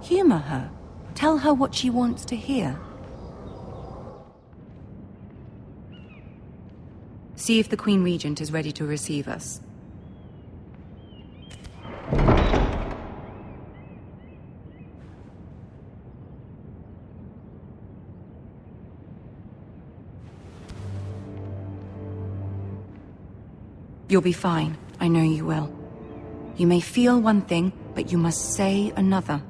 Humor her. Tell her what she wants to hear. See if the Queen Regent is ready to receive us. You'll be fine. I know you will. You may feel one thing, but you must say another.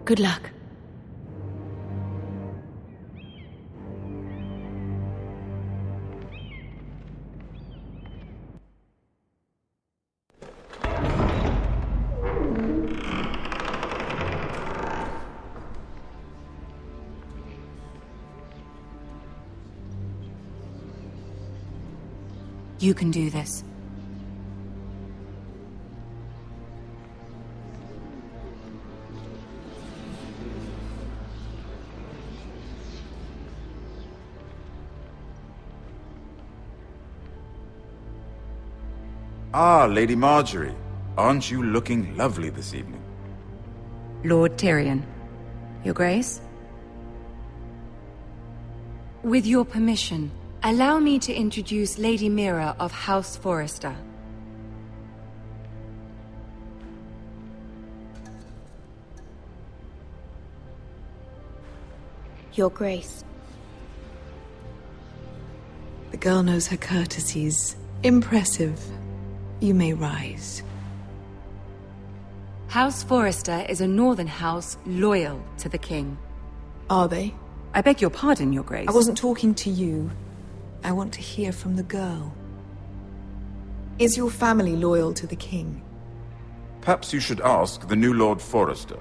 Good luck. You can do this. Ah, Lady Marjorie. Aren't you looking lovely this evening? Lord Tyrion. Your Grace? With your permission, allow me to introduce Lady Mira of House Forrester. Your Grace. The girl knows her courtesies. Impressive. You may rise. House Forrester is a northern house loyal to the king. Are they? I beg your pardon, Your Grace. I wasn't talking to you. I want to hear from the girl. Is your family loyal to the king? Perhaps you should ask the new Lord Forrester.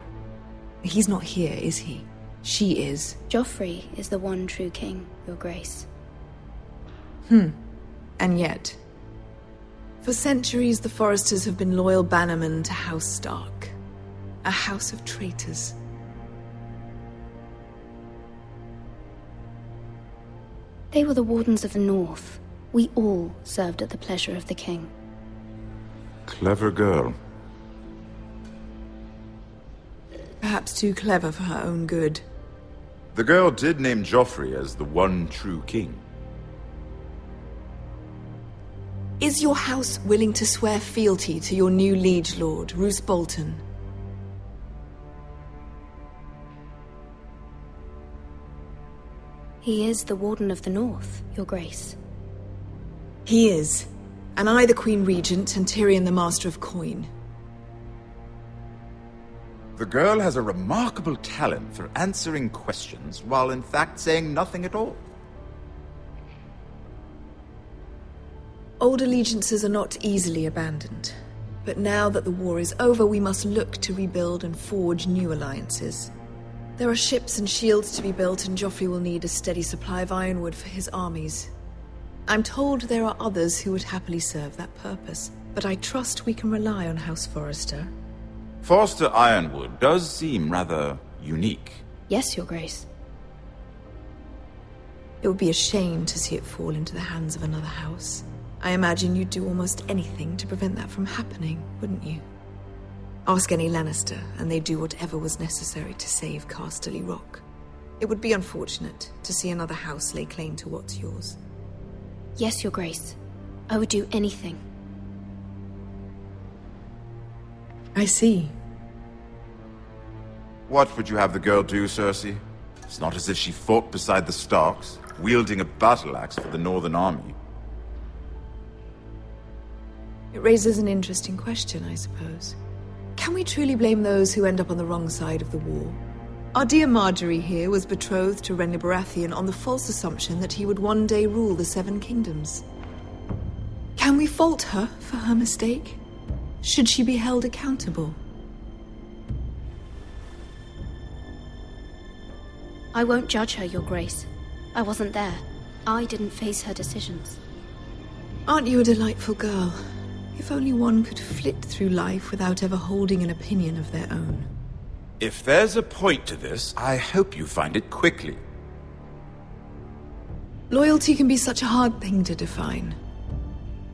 He's not here, is he? She is. Joffrey is the one true king, Your Grace. And yet, for centuries the Forresters have been loyal bannermen to House Stark. A house of traitors. They were the Wardens of the North. We all served at the pleasure of the king. Clever girl. Perhaps too clever for her own good. The girl did name Joffrey as the one true king. Is your house willing to swear fealty to your new liege lord, Roose Bolton? He is the Warden of the North, Your Grace. He is. And I the Queen Regent and Tyrion the Master of Coin. The girl has a remarkable talent for answering questions while in fact saying nothing at all. Old allegiances are not easily abandoned. But now that the war is over, we must look to rebuild and forge new alliances. There are ships and shields to be built, and Joffrey will need a steady supply of ironwood for his armies. I'm told there are others who would happily serve that purpose, but I trust we can rely on House Forrester. Forster Ironwood does seem rather unique. Yes, Your Grace. It would be a shame to see it fall into the hands of another house. I imagine you'd do almost anything to prevent that from happening, wouldn't you? Ask any Lannister, and they'd do whatever was necessary to save Casterly Rock. It would be unfortunate to see another house lay claim to what's yours. Yes, Your Grace. I would do anything. I see. What would you have the girl do, Cersei? It's not as if she fought beside the Starks, wielding a battle axe for the Northern Army. It raises an interesting question, I suppose. Can we truly blame those who end up on the wrong side of the war? Our dear Marjorie here was betrothed to Renly Baratheon on the false assumption that he would one day rule the Seven Kingdoms. Can we fault her for her mistake? Should she be held accountable? I won't judge her, Your Grace. I wasn't there. I didn't face her decisions. Aren't you a delightful girl? If only one could flit through life without ever holding an opinion of their own. If there's a point to this, I hope you find it quickly. Loyalty can be such a hard thing to define.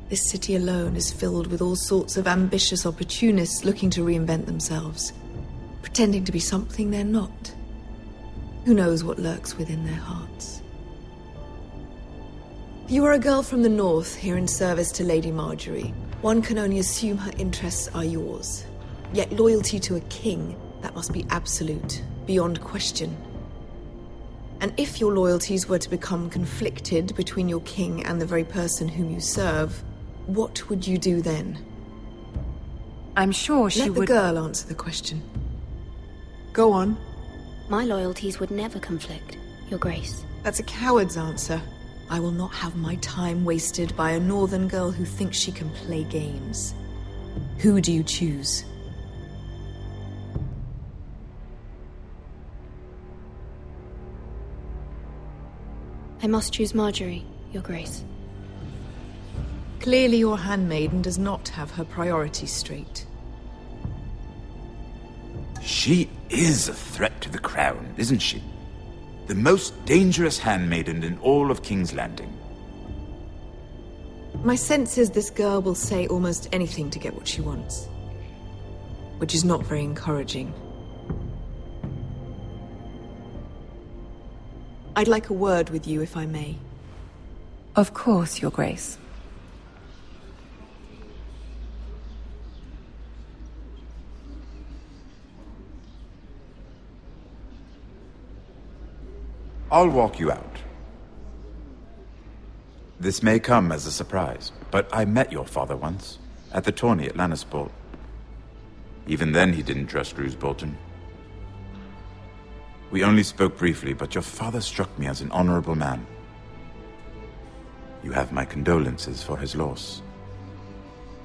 This city alone is filled with all sorts of ambitious opportunists looking to reinvent themselves, pretending to be something they're not. Who knows what lurks within their hearts? You are a girl from the north, here in service to Lady Marjorie. One can only assume her interests are yours. Yet loyalty to a king, that must be absolute, beyond question. And if your loyalties were to become conflicted between your king and the very person whom you serve, what would you do then? I'm sure she would... Let the girl answer the question. Go on. My loyalties would never conflict, Your Grace. That's a coward's answer. I will not have my time wasted by a northern girl who thinks she can play games. Who do you choose? I must choose Marjorie, Your Grace. Clearly your handmaiden does not have her priorities straight. She is a threat to the crown, isn't she? The most dangerous handmaiden in all of King's Landing. My sense is this girl will say almost anything to get what she wants. Which is not very encouraging. I'd like a word with you, if I may. Of course, Your Grace. I'll walk you out. This may come as a surprise, but I met your father once, at the tourney at Lannisport. Even then he didn't trust Roose Bolton. We only spoke briefly, but your father struck me as an honorable man. You have my condolences for his loss.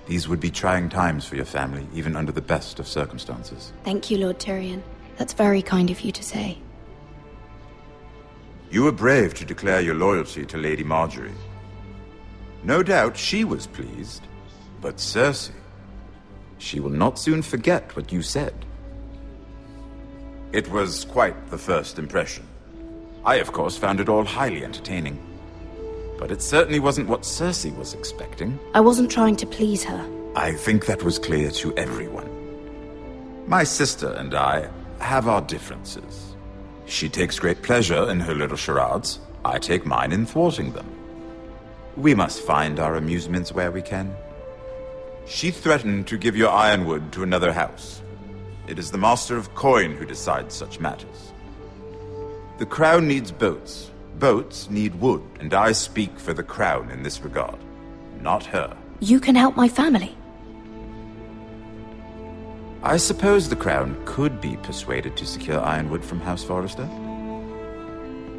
These would be trying times for your family, even under the best of circumstances. Thank you, Lord Tyrion. That's very kind of you to say. You were brave to declare your loyalty to Lady Marjorie. No doubt she was pleased, but Cersei, she will not soon forget what you said. It was quite the first impression. I, of course, found it all highly entertaining. But it certainly wasn't what Cersei was expecting. I wasn't trying to please her. I think that was clear to everyone. My sister and I have our differences. She takes great pleasure in her little charades. I take mine in thwarting them. We must find our amusements where we can. She threatened to give your ironwood to another house. It is the Master of Coin who decides such matters. The Crown needs boats. Boats need wood, and I speak for the Crown in this regard, not her. You can help my family. I suppose the Crown could be persuaded to secure ironwood from House Forrester.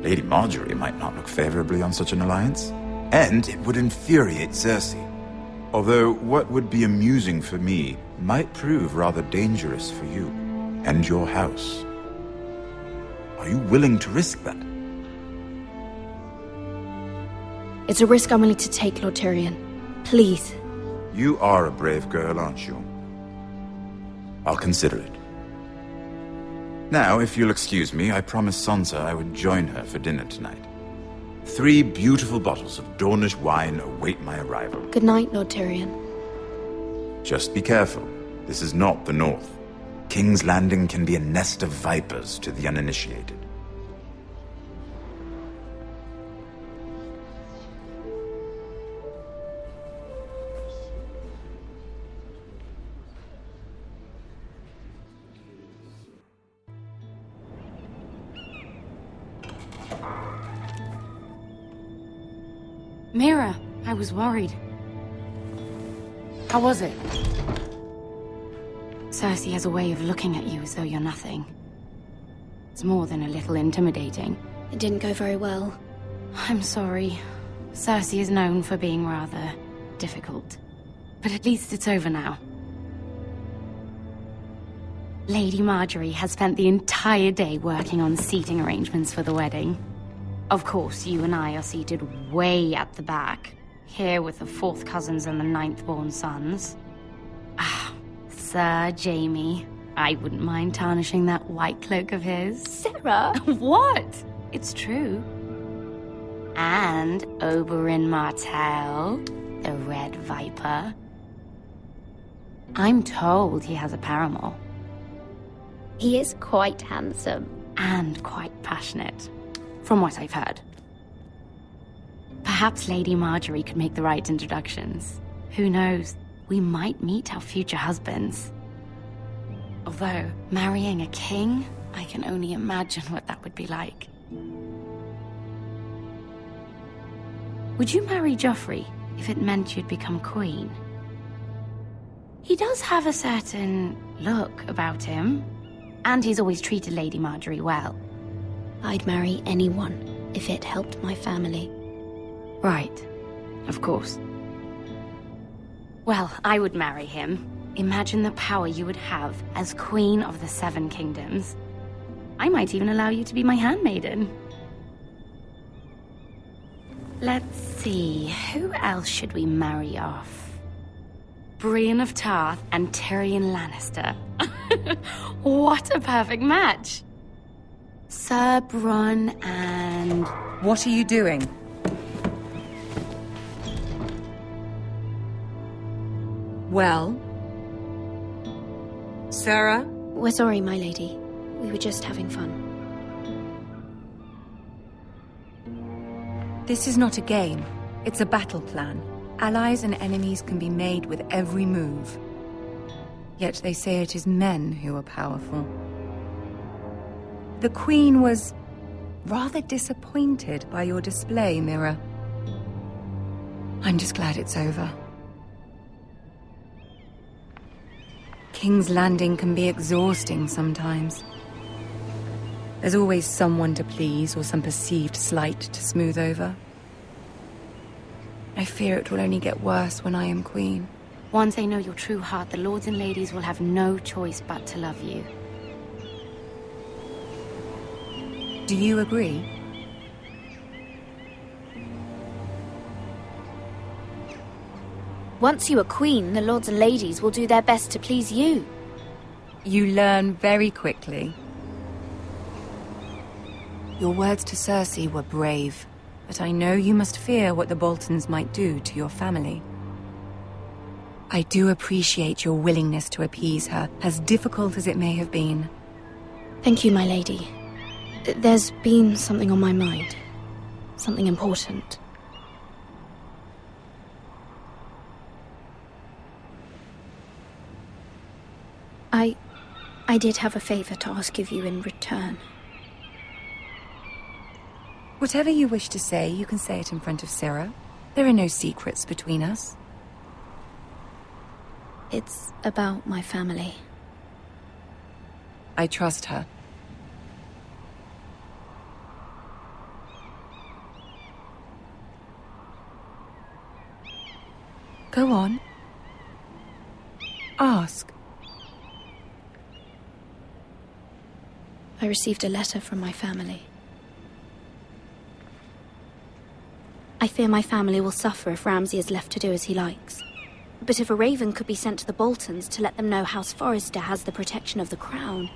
Lady Marjorie might not look favorably on such an alliance, and it would infuriate Cersei. Although what would be amusing for me might prove rather dangerous for you and your house. Are you willing to risk that? It's a risk I'm willing to take, Lord Tyrion. Please. You are a brave girl, aren't you? I'll consider it. Now, if you'll excuse me, I promised Sansa I would join her for dinner tonight. 3 beautiful bottles of Dornish wine await my arrival. Good night, Lord Tyrion. Just be careful. This is not the North. King's Landing can be a nest of vipers to the uninitiated. Mira, I was worried. How was it? Cersei has a way of looking at you as though you're nothing. It's more than a little intimidating. It didn't go very well. I'm sorry. Cersei is known for being rather difficult. But at least it's over now. Lady Marjorie has spent the entire day working on seating arrangements for the wedding. Of course, you and I are seated way at the back, here with the 4th cousins and the 9th-born sons. Ah, Sir Jaime. I wouldn't mind tarnishing that white cloak of his. Sarah! What? It's true. And Oberyn Martell, the Red Viper. I'm told he has a paramour. He is quite handsome. And quite passionate. From what I've heard. Perhaps Lady Marjorie could make the right introductions. Who knows? We might meet our future husbands. Although, marrying a king, I can only imagine what that would be like. Would you marry Joffrey if it meant you'd become queen? He does have a certain look about him, and he's always treated Lady Marjorie well. I'd marry anyone if it helped my family. Right. Of course. Well, I would marry him. Imagine the power you would have as Queen of the 7 Kingdoms. I might even allow you to be my handmaiden. Let's see, who else should we marry off? Brienne of Tarth and Tyrion Lannister. What a perfect match! Sir Bronn and... What are you doing? Well? Sarah? We're sorry, my lady. We were just having fun. This is not a game. It's a battle plan. Allies and enemies can be made with every move. Yet they say it is men who are powerful. The Queen was rather disappointed by your display, Mirror. I'm just glad it's over. King's Landing can be exhausting sometimes. There's always someone to please or some perceived slight to smooth over. I fear it will only get worse when I am Queen. Once they know your true heart, the lords and ladies will have no choice but to love you. Do you agree? Once you are queen, the lords and ladies will do their best to please you. You learn very quickly. Your words to Cersei were brave, but I know you must fear what the Boltons might do to your family. I do appreciate your willingness to appease her, as difficult as it may have been. Thank you, my lady. There's been something on my mind. Something important. I did have a favor to ask of you in return. Whatever you wish to say, you can say it in front of Sarah. There are no secrets between us. It's about my family. I trust her. Go on. Ask. I received a letter from my family. I fear my family will suffer if Ramsay is left to do as he likes. But if a raven could be sent to the Boltons to let them know House Forrester has the protection of the crown.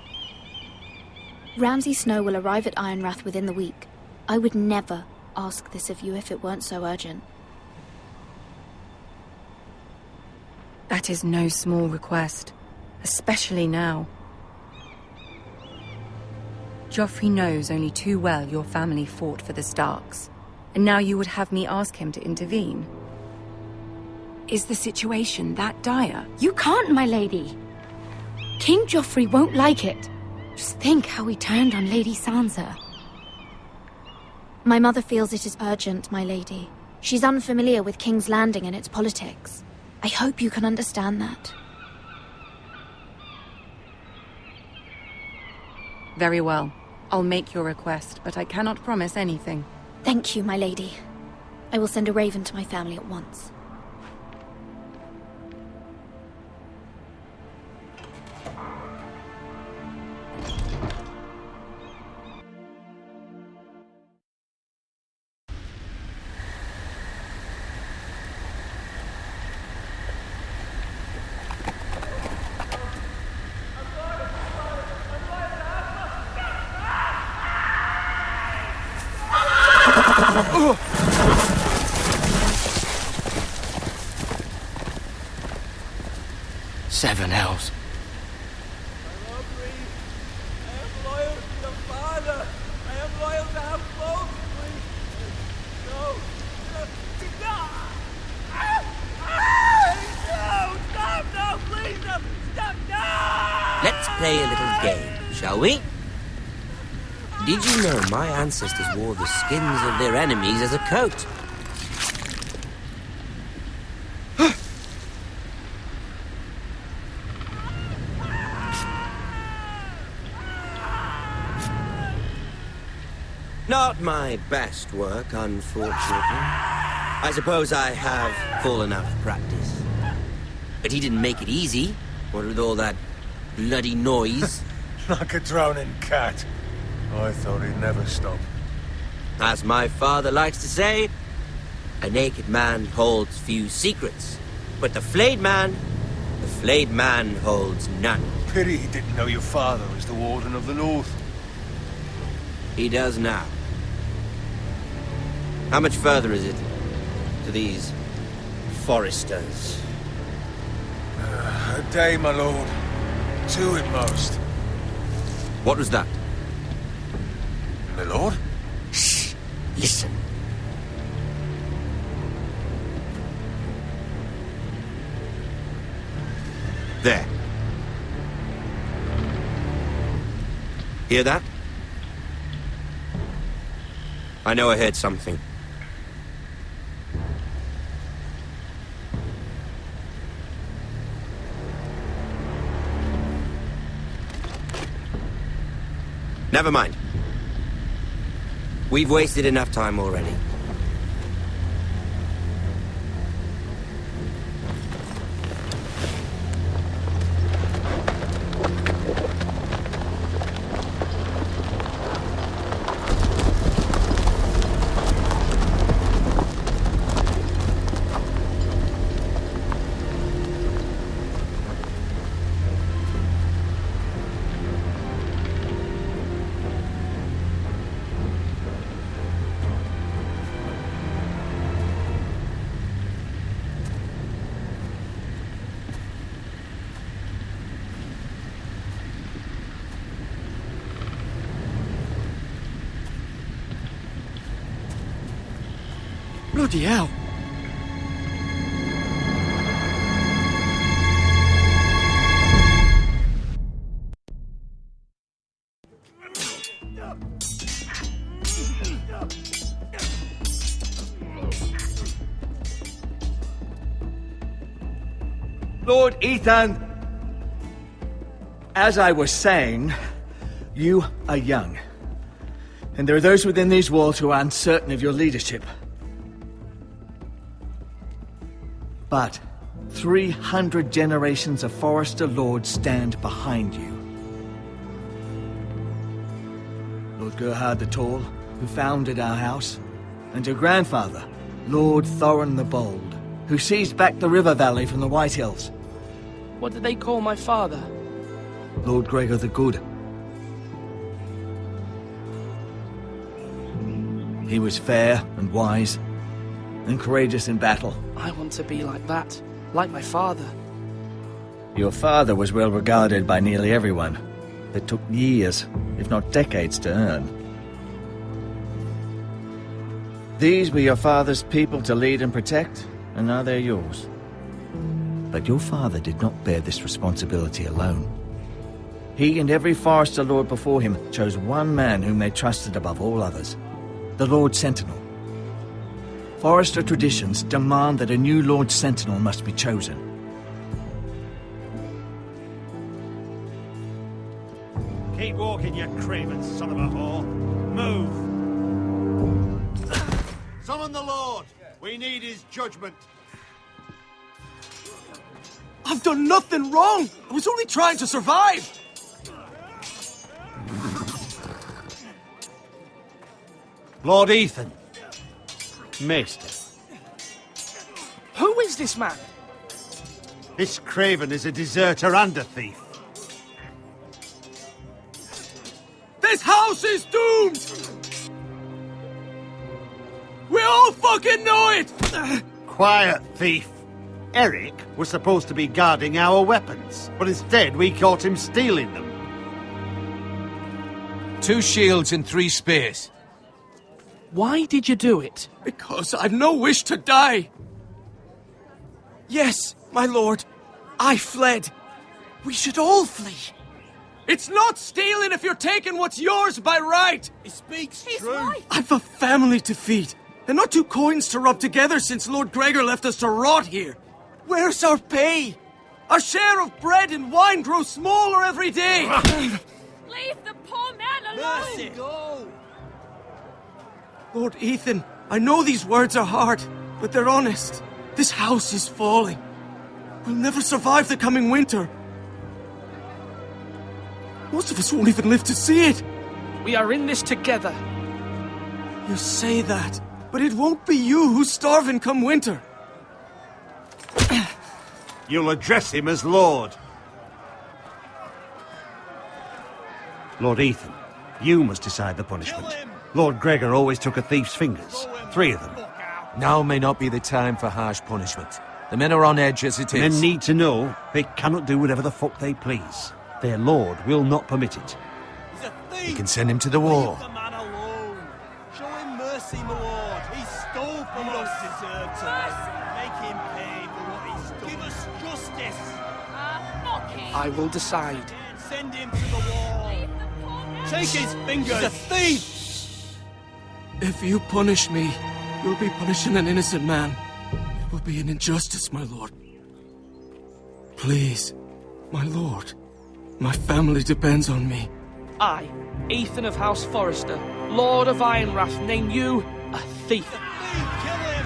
Ramsay Snow will arrive at Ironrath within the week. I would never ask this of you if it weren't so urgent. That is no small request, especially now. Joffrey knows only too well your family fought for the Starks, and now you would have me ask him to intervene. Is the situation that dire? You can't, my lady! King Joffrey won't like it. Just think how he turned on Lady Sansa. My mother feels it is urgent, my lady. She's unfamiliar with King's Landing and its politics. I hope you can understand that. Very well. I'll make your request, but I cannot promise anything. Thank you, my lady. I will send a raven to my family at once. Seven hells. Let's play a little game, shall we? Did you know my ancestors wore the skins of their enemies as a coat? Not my best work, unfortunately. I suppose I have full enough practice. But he didn't make it easy, what with all that bloody noise. Like a drowning cat. I thought he'd never stop. As my father likes to say, a naked man holds few secrets, but the flayed man holds none. Pity he didn't know your father was the Warden of the North. He does now. How much further is it to these Foresters? A day, my lord. 2 at most. What was that? My lord? Shh! Listen. There. Hear that? I know I heard something. Never mind. We've wasted enough time already. Bloody hell! Lord Ethan! As I was saying, you are young. And there are those within these walls who are uncertain of your leadership. But 300 generations of Forester Lords stand behind you. Lord Gerhard the Tall, who founded our house, and your grandfather, Lord Thorin the Bold, who seized back the river valley from the White Hills. What did they call my father? Lord Gregor the Good. He was fair and wise, and courageous in battle. I want to be like that, like my father. Your father was well regarded by nearly everyone. It took years, if not decades, to earn. These were your father's people to lead and protect, and now they're yours. But your father did not bear this responsibility alone. He and every Forester Lord before him chose one man whom they trusted above all others, the Lord Sentinel. Forester traditions demand that a new Lord Sentinel must be chosen. Keep walking, you craven son of a whore. Move! Summon the Lord! We need his judgment. I've done nothing wrong! I was only trying to survive! Lord Ethan. Maester. Who is this man? This craven is a deserter and a thief. This house is doomed! We all fucking know it! Quiet, thief. Eric was supposed to be guarding our weapons, but instead we caught him stealing them. 2 shields and 3 spears. Why did you do it? Because I've no wish to die. Yes, my lord, I fled. We should all flee. It's not stealing if you're taking what's yours by right. He speaks He's true. right. I've a family to feed, and not 2 coins to rub together since Lord Gregor left us to rot here. Where's our pay? Our share of bread and wine grows smaller every day. Leave the poor man alone! Mercy, go! Lord Ethan, I know these words are hard, but they're honest. This house is falling. We'll never survive the coming winter. Most of us won't even live to see it. We are in this together. You say that, but it won't be you who's starving come winter. You'll address him as Lord. Lord Ethan, you must decide the punishment. Lord Gregor always took a thief's fingers. 3 of them. Now may not be the time for harsh punishment. The men are on edge as it is. Men need to know they cannot do whatever the fuck they please. Their lord will not permit it. He's a thief! You can send him to the war. Leave the man alone. Show him mercy, my lord. He stole from us. Deserve to live. Make him pay for what he stole. Give us justice. Not I will decide. Send him to the wall. Take his fingers. He's a thief. If you punish me, you'll be punishing an innocent man. It will be an injustice, my lord. Please, my lord. My family depends on me. I, Ethan of House Forrester, Lord of Ironrath, name you a thief.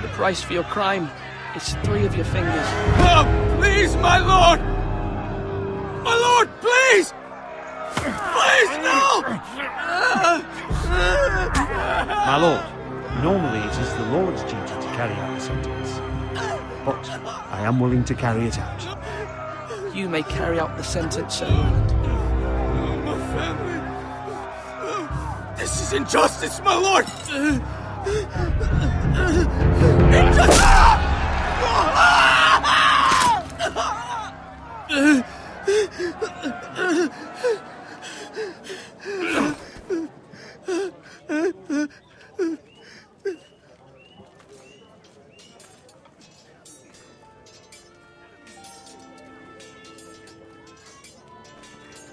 The price for your crime is 3 of your fingers. Oh, please, my lord! My lord, please! Please, no! My lord, normally it is the Lord's duty to carry out the sentence. But I am willing to carry it out. You may carry out the sentence, Sir Roland. My family. This is injustice, my lord!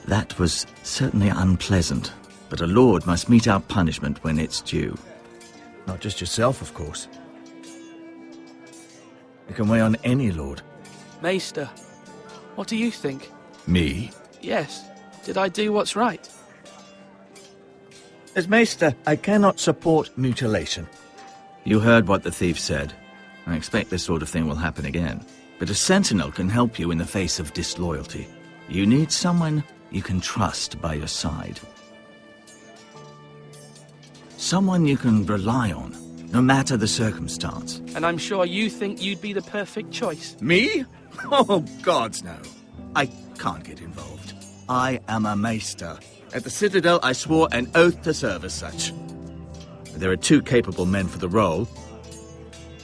That was certainly unpleasant, but a lord must mete out punishment when it's due. Not just yourself, of course. You can weigh on any lord. Maester, what do you think? Me? Yes. Did I do what's right? As Maester, I cannot support mutilation. You heard what the thief said. I expect this sort of thing will happen again. But a sentinel can help you in the face of disloyalty. You need someone you can trust by your side. Someone you can rely on, no matter the circumstance. And I'm sure you think you'd be the perfect choice. Me? Oh, gods no. I can't get involved. I am a maester. At the Citadel, I swore an oath to serve as such. There are 2 capable men for the role.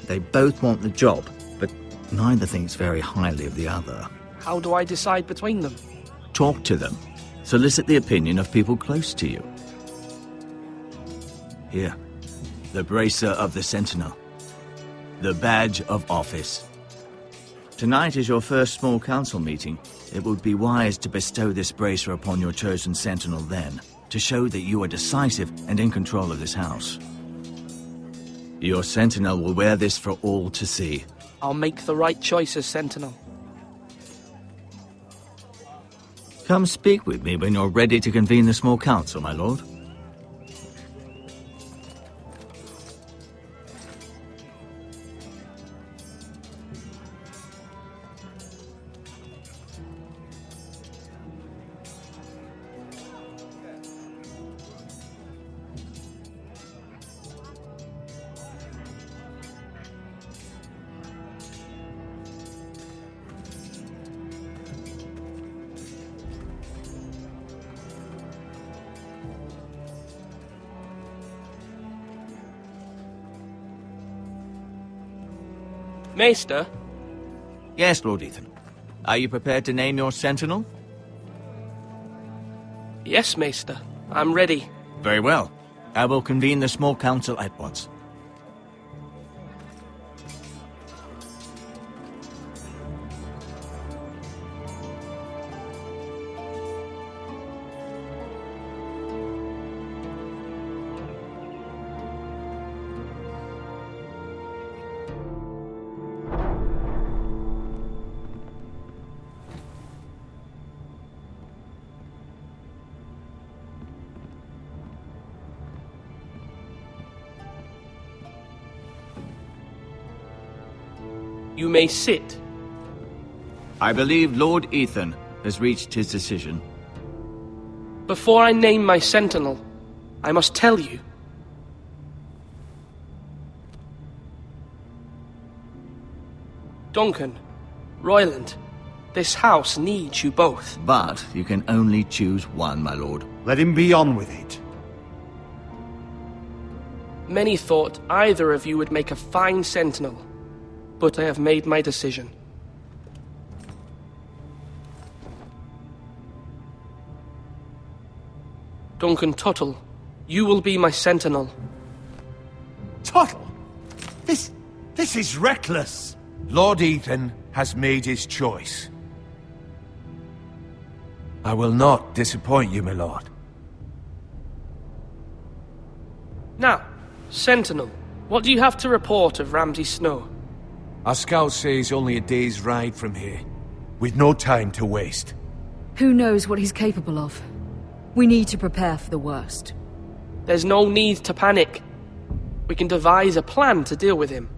They both want the job, but neither thinks very highly of the other. How do I decide between them? Talk to them. Solicit the opinion of people close to you. Here, the bracer of the Sentinel. The badge of office. Tonight is your first small council meeting. It would be wise to bestow this bracer upon your chosen Sentinel then, to show that you are decisive and in control of this house. Your Sentinel will wear this for all to see. I'll make the right choice as Sentinel. Come speak with me when you're ready to convene the small council, my lord. Maester? Yes, Lord Ethan. Are you prepared to name your sentinel? Yes, Maester. I'm ready. Very well. I will convene the small council at once. You may sit. I believe Lord Ethan has reached his decision. Before I name my sentinel, I must tell you. Duncan, Royland, this house needs you both. But you can only choose one, my lord. Let him be on with it. Many thought either of you would make a fine sentinel, but I have made my decision. Duncan Tuttle, you will be my sentinel. Tuttle? This is reckless. Lord Ethan has made his choice. I will not disappoint you, my lord. Now, Sentinel, what do you have to report of Ramsay Snow? Our scouts say he's only a day's ride from here. We've no time to waste. Who knows what he's capable of? We need to prepare for the worst. There's no need to panic. We can devise a plan to deal with him.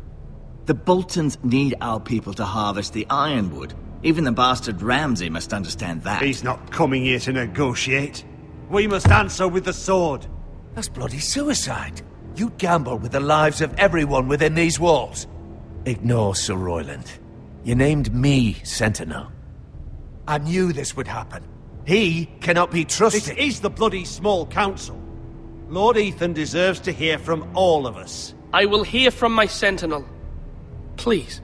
The Boltons need our people to harvest the ironwood. Even the bastard Ramsay must understand that. He's not coming here to negotiate. We must answer with the sword. That's bloody suicide. You gamble with the lives of everyone within these walls. Ignore Sir Royland. You named me Sentinel. I knew this would happen. He cannot be trusted. This is the bloody small council. Lord Ethan deserves to hear from all of us. I will hear from my Sentinel. Please.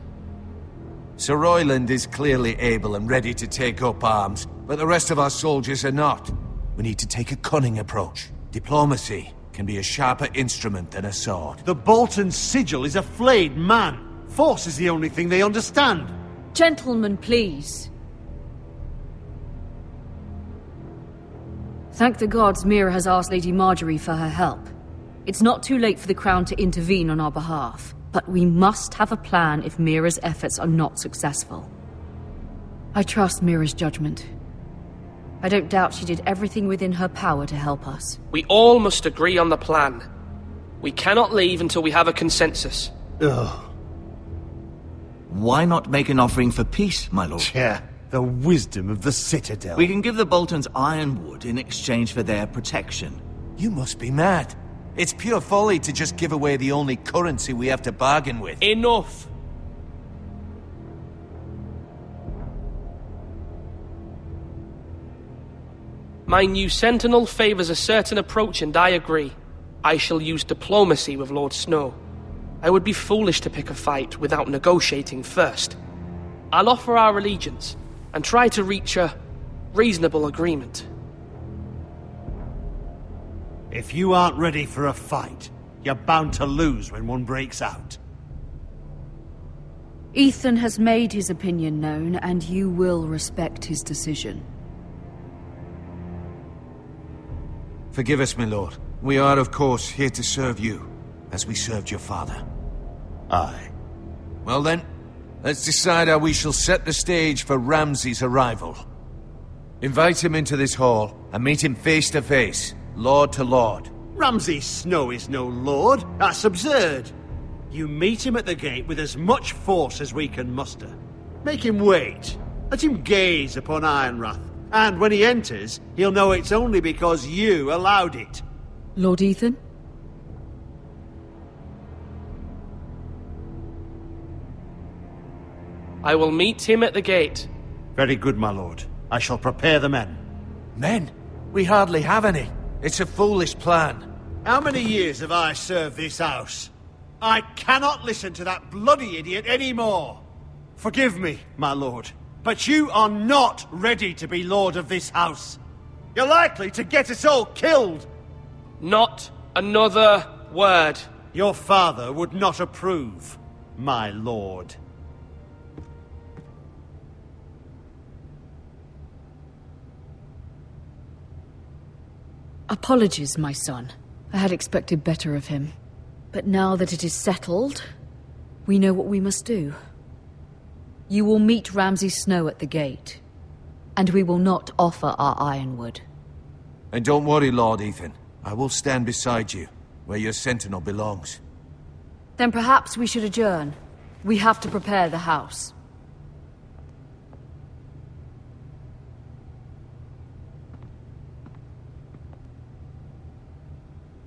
Sir Royland is clearly able and ready to take up arms, but the rest of our soldiers are not. We need to take a cunning approach. Diplomacy can be a sharper instrument than a sword. The Bolton sigil is a flayed man. Force is the only thing they understand. Gentlemen, please. Thank the gods Mira has asked Lady Marjorie for her help. It's not too late for the Crown to intervene on our behalf, but we must have a plan if Mira's efforts are not successful. I trust Mira's judgment. I don't doubt she did everything within her power to help us. We all must agree on the plan. We cannot leave until we have a consensus. Ugh. Why not make an offering for peace, my lord? Yeah, the wisdom of the Citadel. We can give the Boltons ironwood in exchange for their protection. You must be mad. It's pure folly to just give away the only currency we have to bargain with. Enough! My new Sentinel favors a certain approach, and I agree. I shall use diplomacy with Lord Snow. I would be foolish to pick a fight without negotiating first. I'll offer our allegiance, and try to reach a reasonable agreement. If you aren't ready for a fight, you're bound to lose when one breaks out. Ethan has made his opinion known, and you will respect his decision. Forgive us, my lord. We are, of course, here to serve you, as we served your father. Aye. Well then, let's decide how we shall set the stage for Ramsay's arrival. Invite him into this hall, and meet him face to face, lord to lord. Ramsay Snow is no lord. That's absurd. You meet him at the gate with as much force as we can muster. Make him wait. Let him gaze upon Ironrath. And when he enters, he'll know it's only because you allowed it. Lord Ethan? I will meet him at the gate. Very good, my lord. I shall prepare the men. Men? We hardly have any. It's a foolish plan. How many years have I served this house? I cannot listen to that bloody idiot anymore. Forgive me, my lord, but you are not ready to be lord of this house. You're likely to get us all killed. Not another word. Your father would not approve, my lord. Apologies, my son. I had expected better of him. But now that it is settled, we know what we must do. You will meet Ramsay Snow at the gate, and we will not offer our ironwood. And don't worry, Lord Ethan. I will stand beside you, where your sentinel belongs. Then perhaps we should adjourn. We have to prepare the house.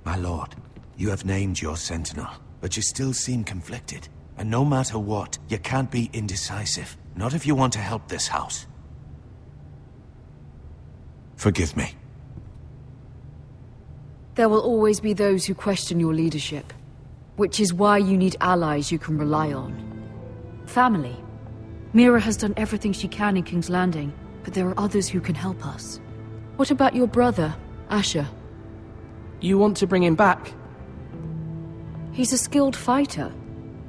My lord, you have named your sentinel, but you still seem conflicted. And no matter what, you can't be indecisive. Not if you want to help this house. Forgive me. There will always be those who question your leadership, which is why you need allies you can rely on. Family. Mira has done everything she can in King's Landing, but there are others who can help us. What about your brother, Asher? You want to bring him back? He's a skilled fighter.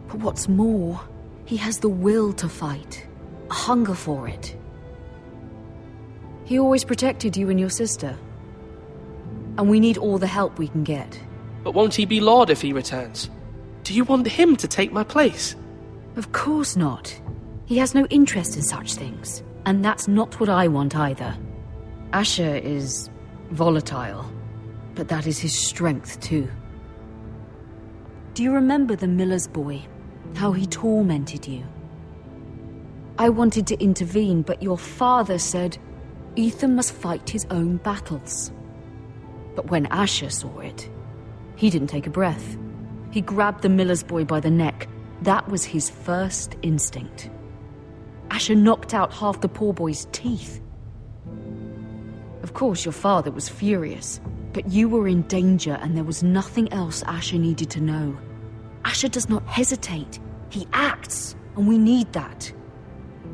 But what's more, he has the will to fight. A hunger for it. He always protected you and your sister. And we need all the help we can get. But won't he be Lord if he returns? Do you want him to take my place? Of course not. He has no interest in such things. And that's not what I want either. Asher is volatile, but that is his strength too. Do you remember the miller's boy? How he tormented you? I wanted to intervene, but your father said Ethan must fight his own battles. But when Asher saw it, he didn't take a breath. He grabbed the miller's boy by the neck. That was his first instinct. Asher knocked out half the poor boy's teeth. Of course, your father was furious, but you were in danger and there was nothing else Asher needed to know. Asher does not hesitate. He acts, and we need that.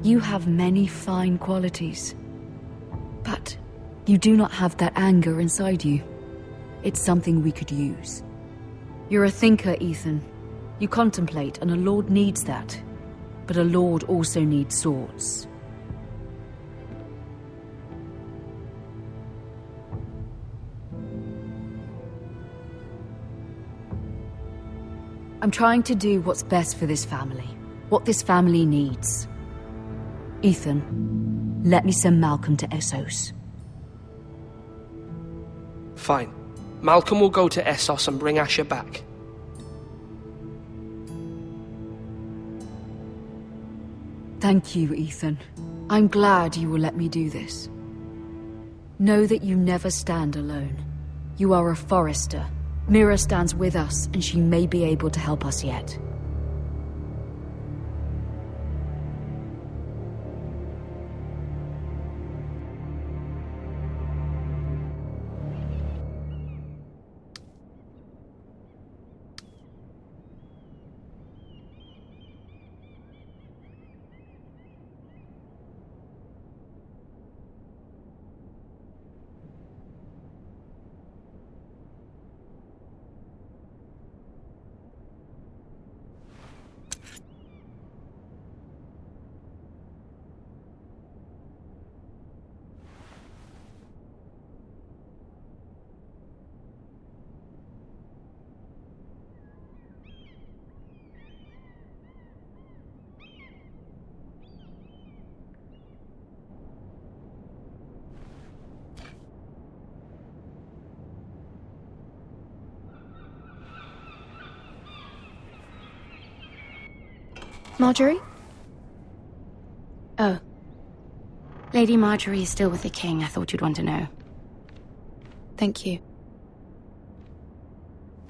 You have many fine qualities, but you do not have that anger inside you. It's something we could use. You're a thinker, Ethan. You contemplate, and a lord needs that. But a lord also needs swords. I'm trying to do what's best for this family. What this family needs. Ethan, let me send Malcolm to Essos. Fine. Malcolm will go to Essos and bring Asher back. Thank you, Ethan. I'm glad you will let me do this. Know that you never stand alone. You are a Forrester. Mira stands with us, and she may be able to help us yet. Marjorie? Oh. Lady Marjorie is still with the king. I thought you'd want to know. Thank you.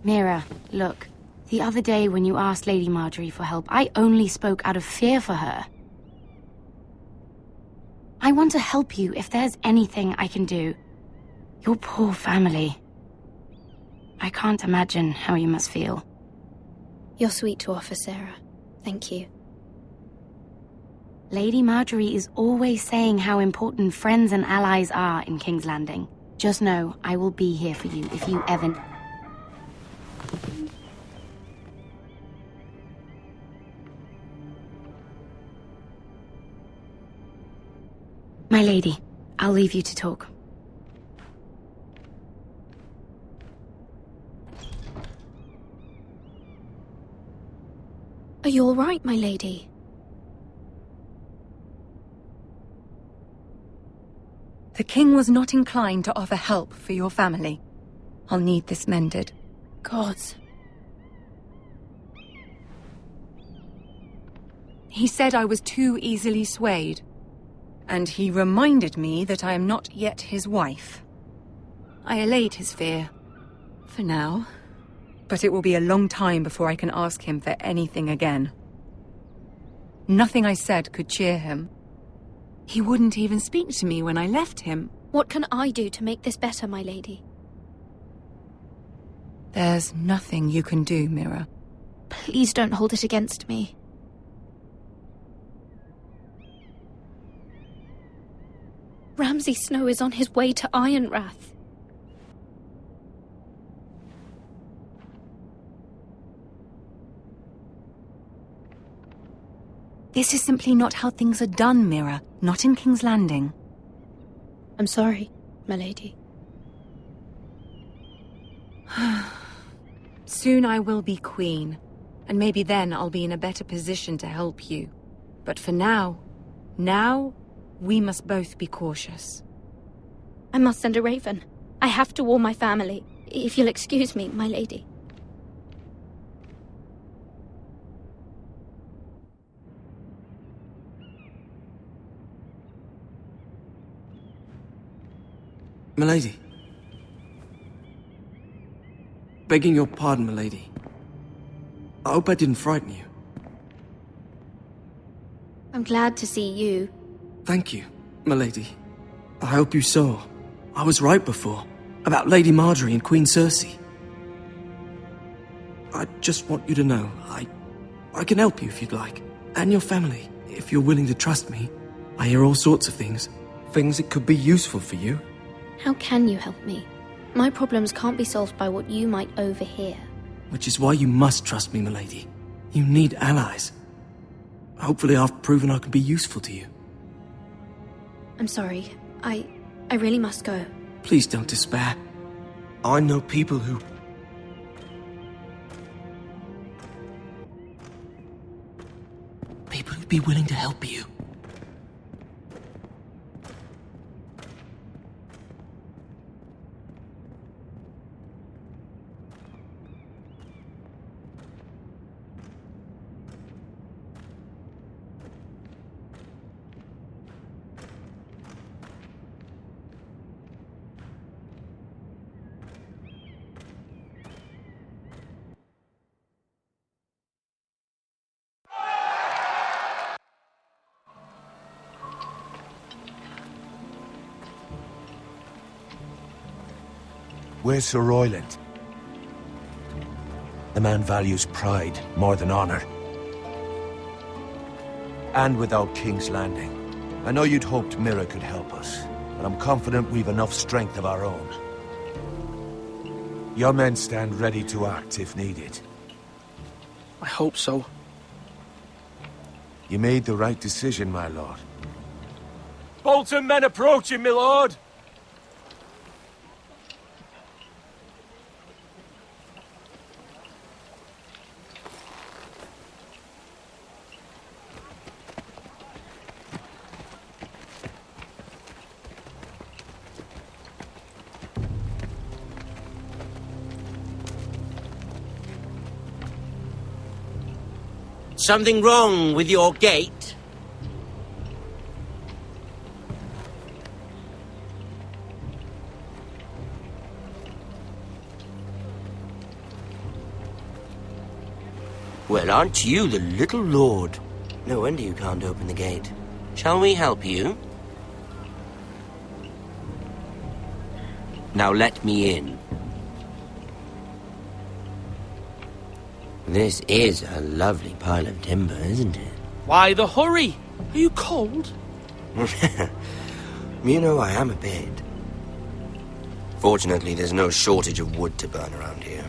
Mira, look. The other day when you asked Lady Marjorie for help, I only spoke out of fear for her. I want to help you if there's anything I can do. Your poor family. I can't imagine how you must feel. You're sweet to offer, Sarah. Thank you. Lady Marjorie is always saying how important friends and allies are in King's Landing. Just know, I will be here for you if you ever... My lady, I'll leave you to talk. Are you all right, my lady? The king was not inclined to offer help for your family. I'll need this mended. Gods. He said I was too easily swayed. And he reminded me that I am not yet his wife. I allayed his fear. For now. But it will be a long time before I can ask him for anything again. Nothing I said could cheer him. He wouldn't even speak to me when I left him. What can I do to make this better, my lady? There's nothing you can do, Mira. Please don't hold it against me. Ramsay Snow is on his way to Ironrath. This is simply not how things are done, Mira. Not in King's Landing. I'm sorry, my lady. Soon I will be queen, and maybe then I'll be in a better position to help you. But for now, we must both be cautious. I must send a raven. I have to warn my family. If you'll excuse me, my lady. Milady. Begging your pardon, milady. I hope I didn't frighten you. I'm glad to see you. Thank you, milady. I hope you saw. I was right before. About Lady Marjorie and Queen Cersei. I just want you to know, I can help you if you'd like. And your family, if you're willing to trust me. I hear all sorts of things. Things that could be useful for you. How can you help me? My problems can't be solved by what you might overhear. Which is why you must trust me, milady. You need allies. Hopefully I've proven I can be useful to you. I'm sorry. I really must go. Please don't despair. I know people who... People who'd be willing to help you. Where's Sir Royland? The man values pride more than honor. And without King's Landing. I know you'd hoped Mira could help us, but I'm confident we've enough strength of our own. Your men stand ready to act if needed. I hope so. You made the right decision, my lord. Bolton men approaching, my lord! Something wrong with your gate? Well, aren't you the little lord? No wonder you can't open the gate. Shall we help you? Now let me in. This is a lovely pile of timber, isn't it? Why the hurry? Are you cold? You know, I am a bit. Fortunately, there's no shortage of wood to burn around here.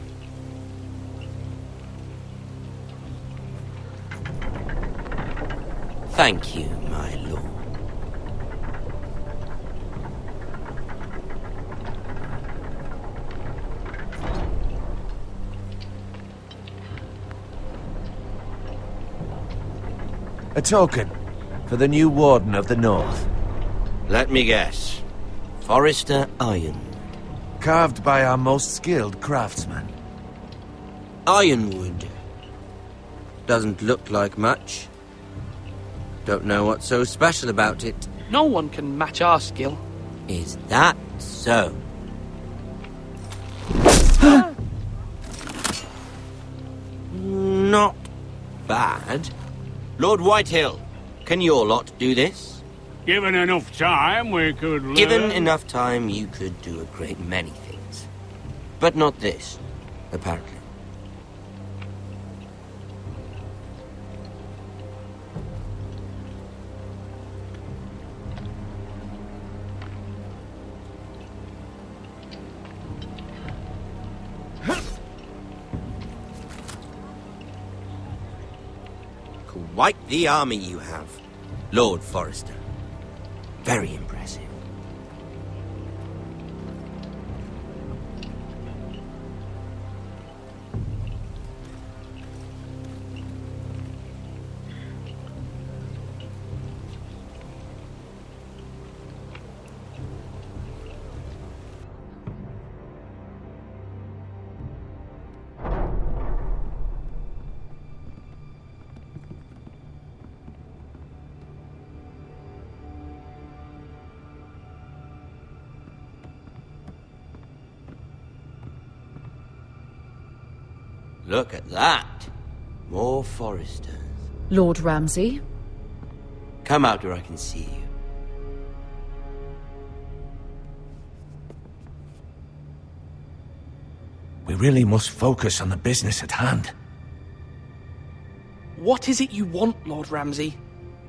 Thank you, my lord. A token for the new Warden of the North. Let me guess. Forrester Iron. Carved by our most skilled craftsman. Ironwood. Doesn't look like much. Don't know what's so special about it. No one can match our skill. Is that so? Not bad. Lord Whitehill, can your lot do this? Given enough time, we could learn. Given enough time, you could do a great many things. But not this, apparently. Quite the army you have, Lord Forrester. Very impressive. Look at that. More Foresters. Lord Ramsay? Come out where I can see you. We really must focus on the business at hand. What is it you want, Lord Ramsay?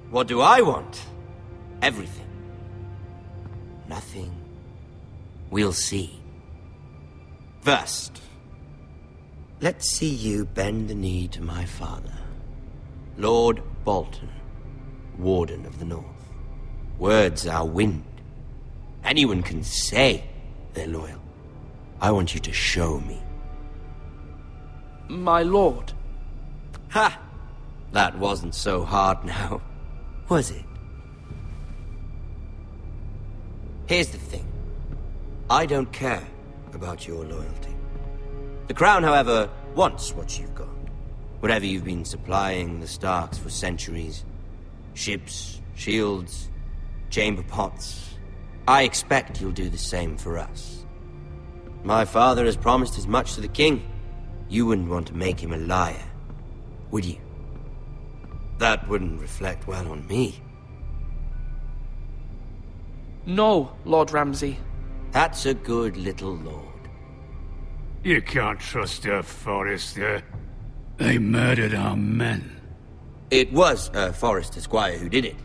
What do I want? Everything. Nothing. We'll see. First, let's see you bend the knee to my father, Lord Bolton, Warden of the North. Words are wind. Anyone can say they're loyal. I want you to show me. My lord. Ha! That wasn't so hard now, was it? Here's the thing. I don't care about your loyalty. The Crown, however, wants what you've got. Whatever you've been supplying the Starks for centuries. Ships, shields, chamber pots. I expect you'll do the same for us. My father has promised as much to the king. You wouldn't want to make him a liar, would you? That wouldn't reflect well on me. No, Lord Ramsay. That's a good little lord. You can't trust her, Forrester. They murdered our men. It was a Forrester squire who did it.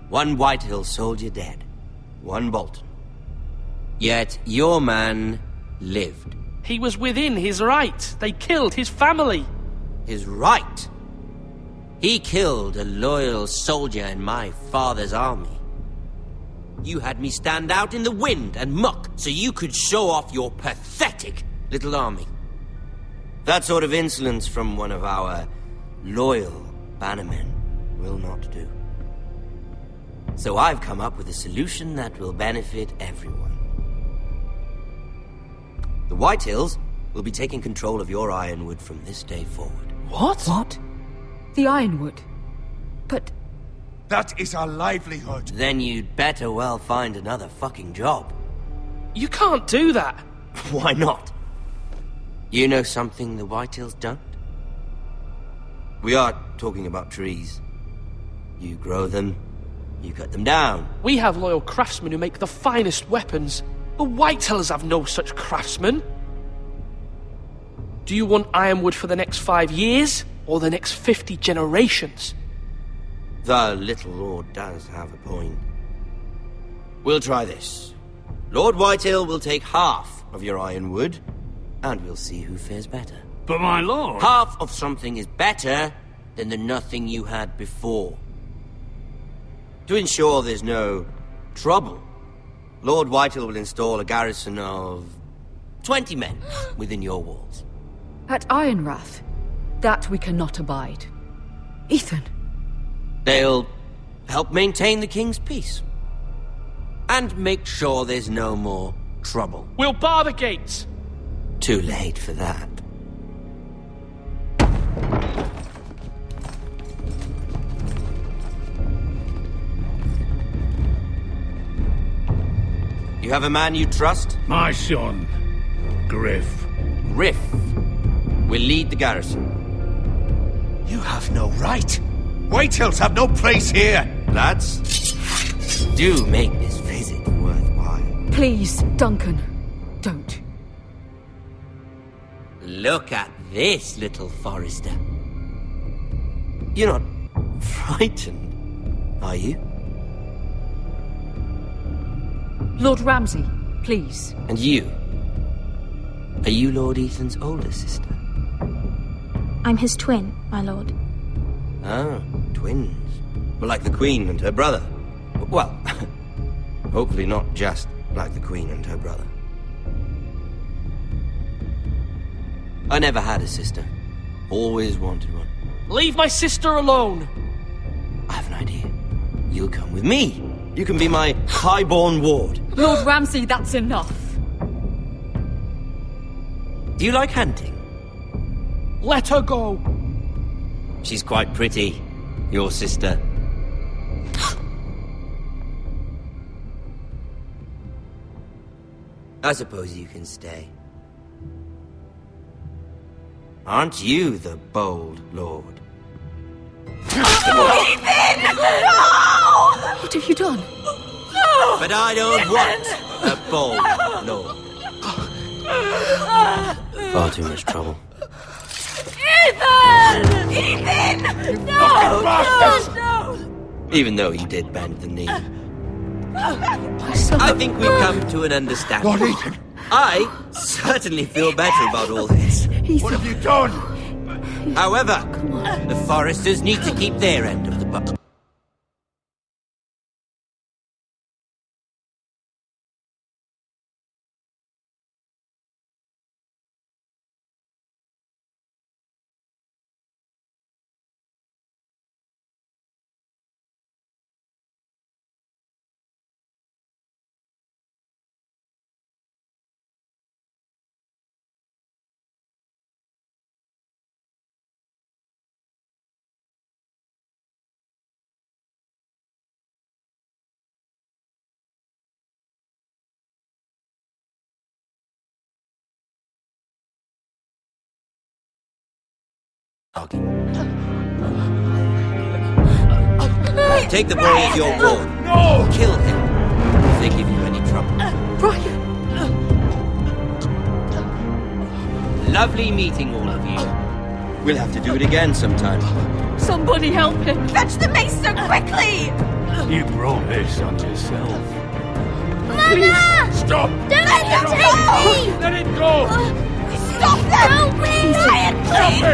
One Whitehill soldier dead. One Bolton. Yet your man lived. He was within his right. They killed his family. His right? He killed a loyal soldier in my father's army. You had me stand out in the wind and muck so you could show off your pathetic little army. That sort of insolence from one of our loyal bannermen will not do. So I've come up with a solution that will benefit everyone. The Whitehills will be taking control of your Ironwood from this day forward. What? What? The Ironwood? But... That is our livelihood. Then you'd better well find another fucking job. You can't do that. Why not? You know something the Whitehills don't? We are talking about trees. You grow them, you cut them down. We have loyal craftsmen who make the finest weapons. The Whitehills have no such craftsmen. Do you want Ironwood for the next 5 years, or the next 50 generations? The little lord does have a point. We'll try this. Lord Whitehill will take half of your Ironwood, and we'll see who fares better. But my lord... Half of something is better than the nothing you had before. To ensure there's no trouble, Lord Whitehill will install a garrison of 20 men within your walls. At Ironrath? That we cannot abide. Ethan! They'll help maintain the king's peace. And make sure there's no more trouble. We'll bar the gates! Too late for that. You have a man you trust? My son, Griff. Griff will lead the garrison. You have no right. Whitehills have no place here. Lads, do make this visit worthwhile. Please, Duncan, don't. Look at this, little Forrester. You're not frightened, are you? Lord Ramsay, please. And you? Are you Lord Ethan's older sister? I'm his twin, my lord. Ah, twins. Well, like the Queen and her brother. Well, hopefully not just like the Queen and her brother. I never had a sister. Always wanted one. Leave my sister alone! I have an idea. You'll come with me. You can be my highborn ward. Lord Ramsay, that's enough. Do you like hunting? Let her go. She's quite pretty, your sister. I suppose you can stay. Aren't you the bold lord? Ethan! No! What have you done? No! But I don't want a bold lord. Far too much trouble. Ethan! Ethan! No! No! Even though he did bend the knee. I think we've come to an understanding. Lord Ethan! I certainly feel better about all this. What have you done? However, the Foresters need to keep their end of the bargain. Take the boy as your ward. No! Kill him if they give you any trouble. Brian! Lovely meeting all of you. We'll have to do it again sometime. Somebody help him! Fetch the mace so quickly! You brought this on yourself. Mama! Stop! Don't let him take me! Let it go! Stop them! Help me! Brian, please!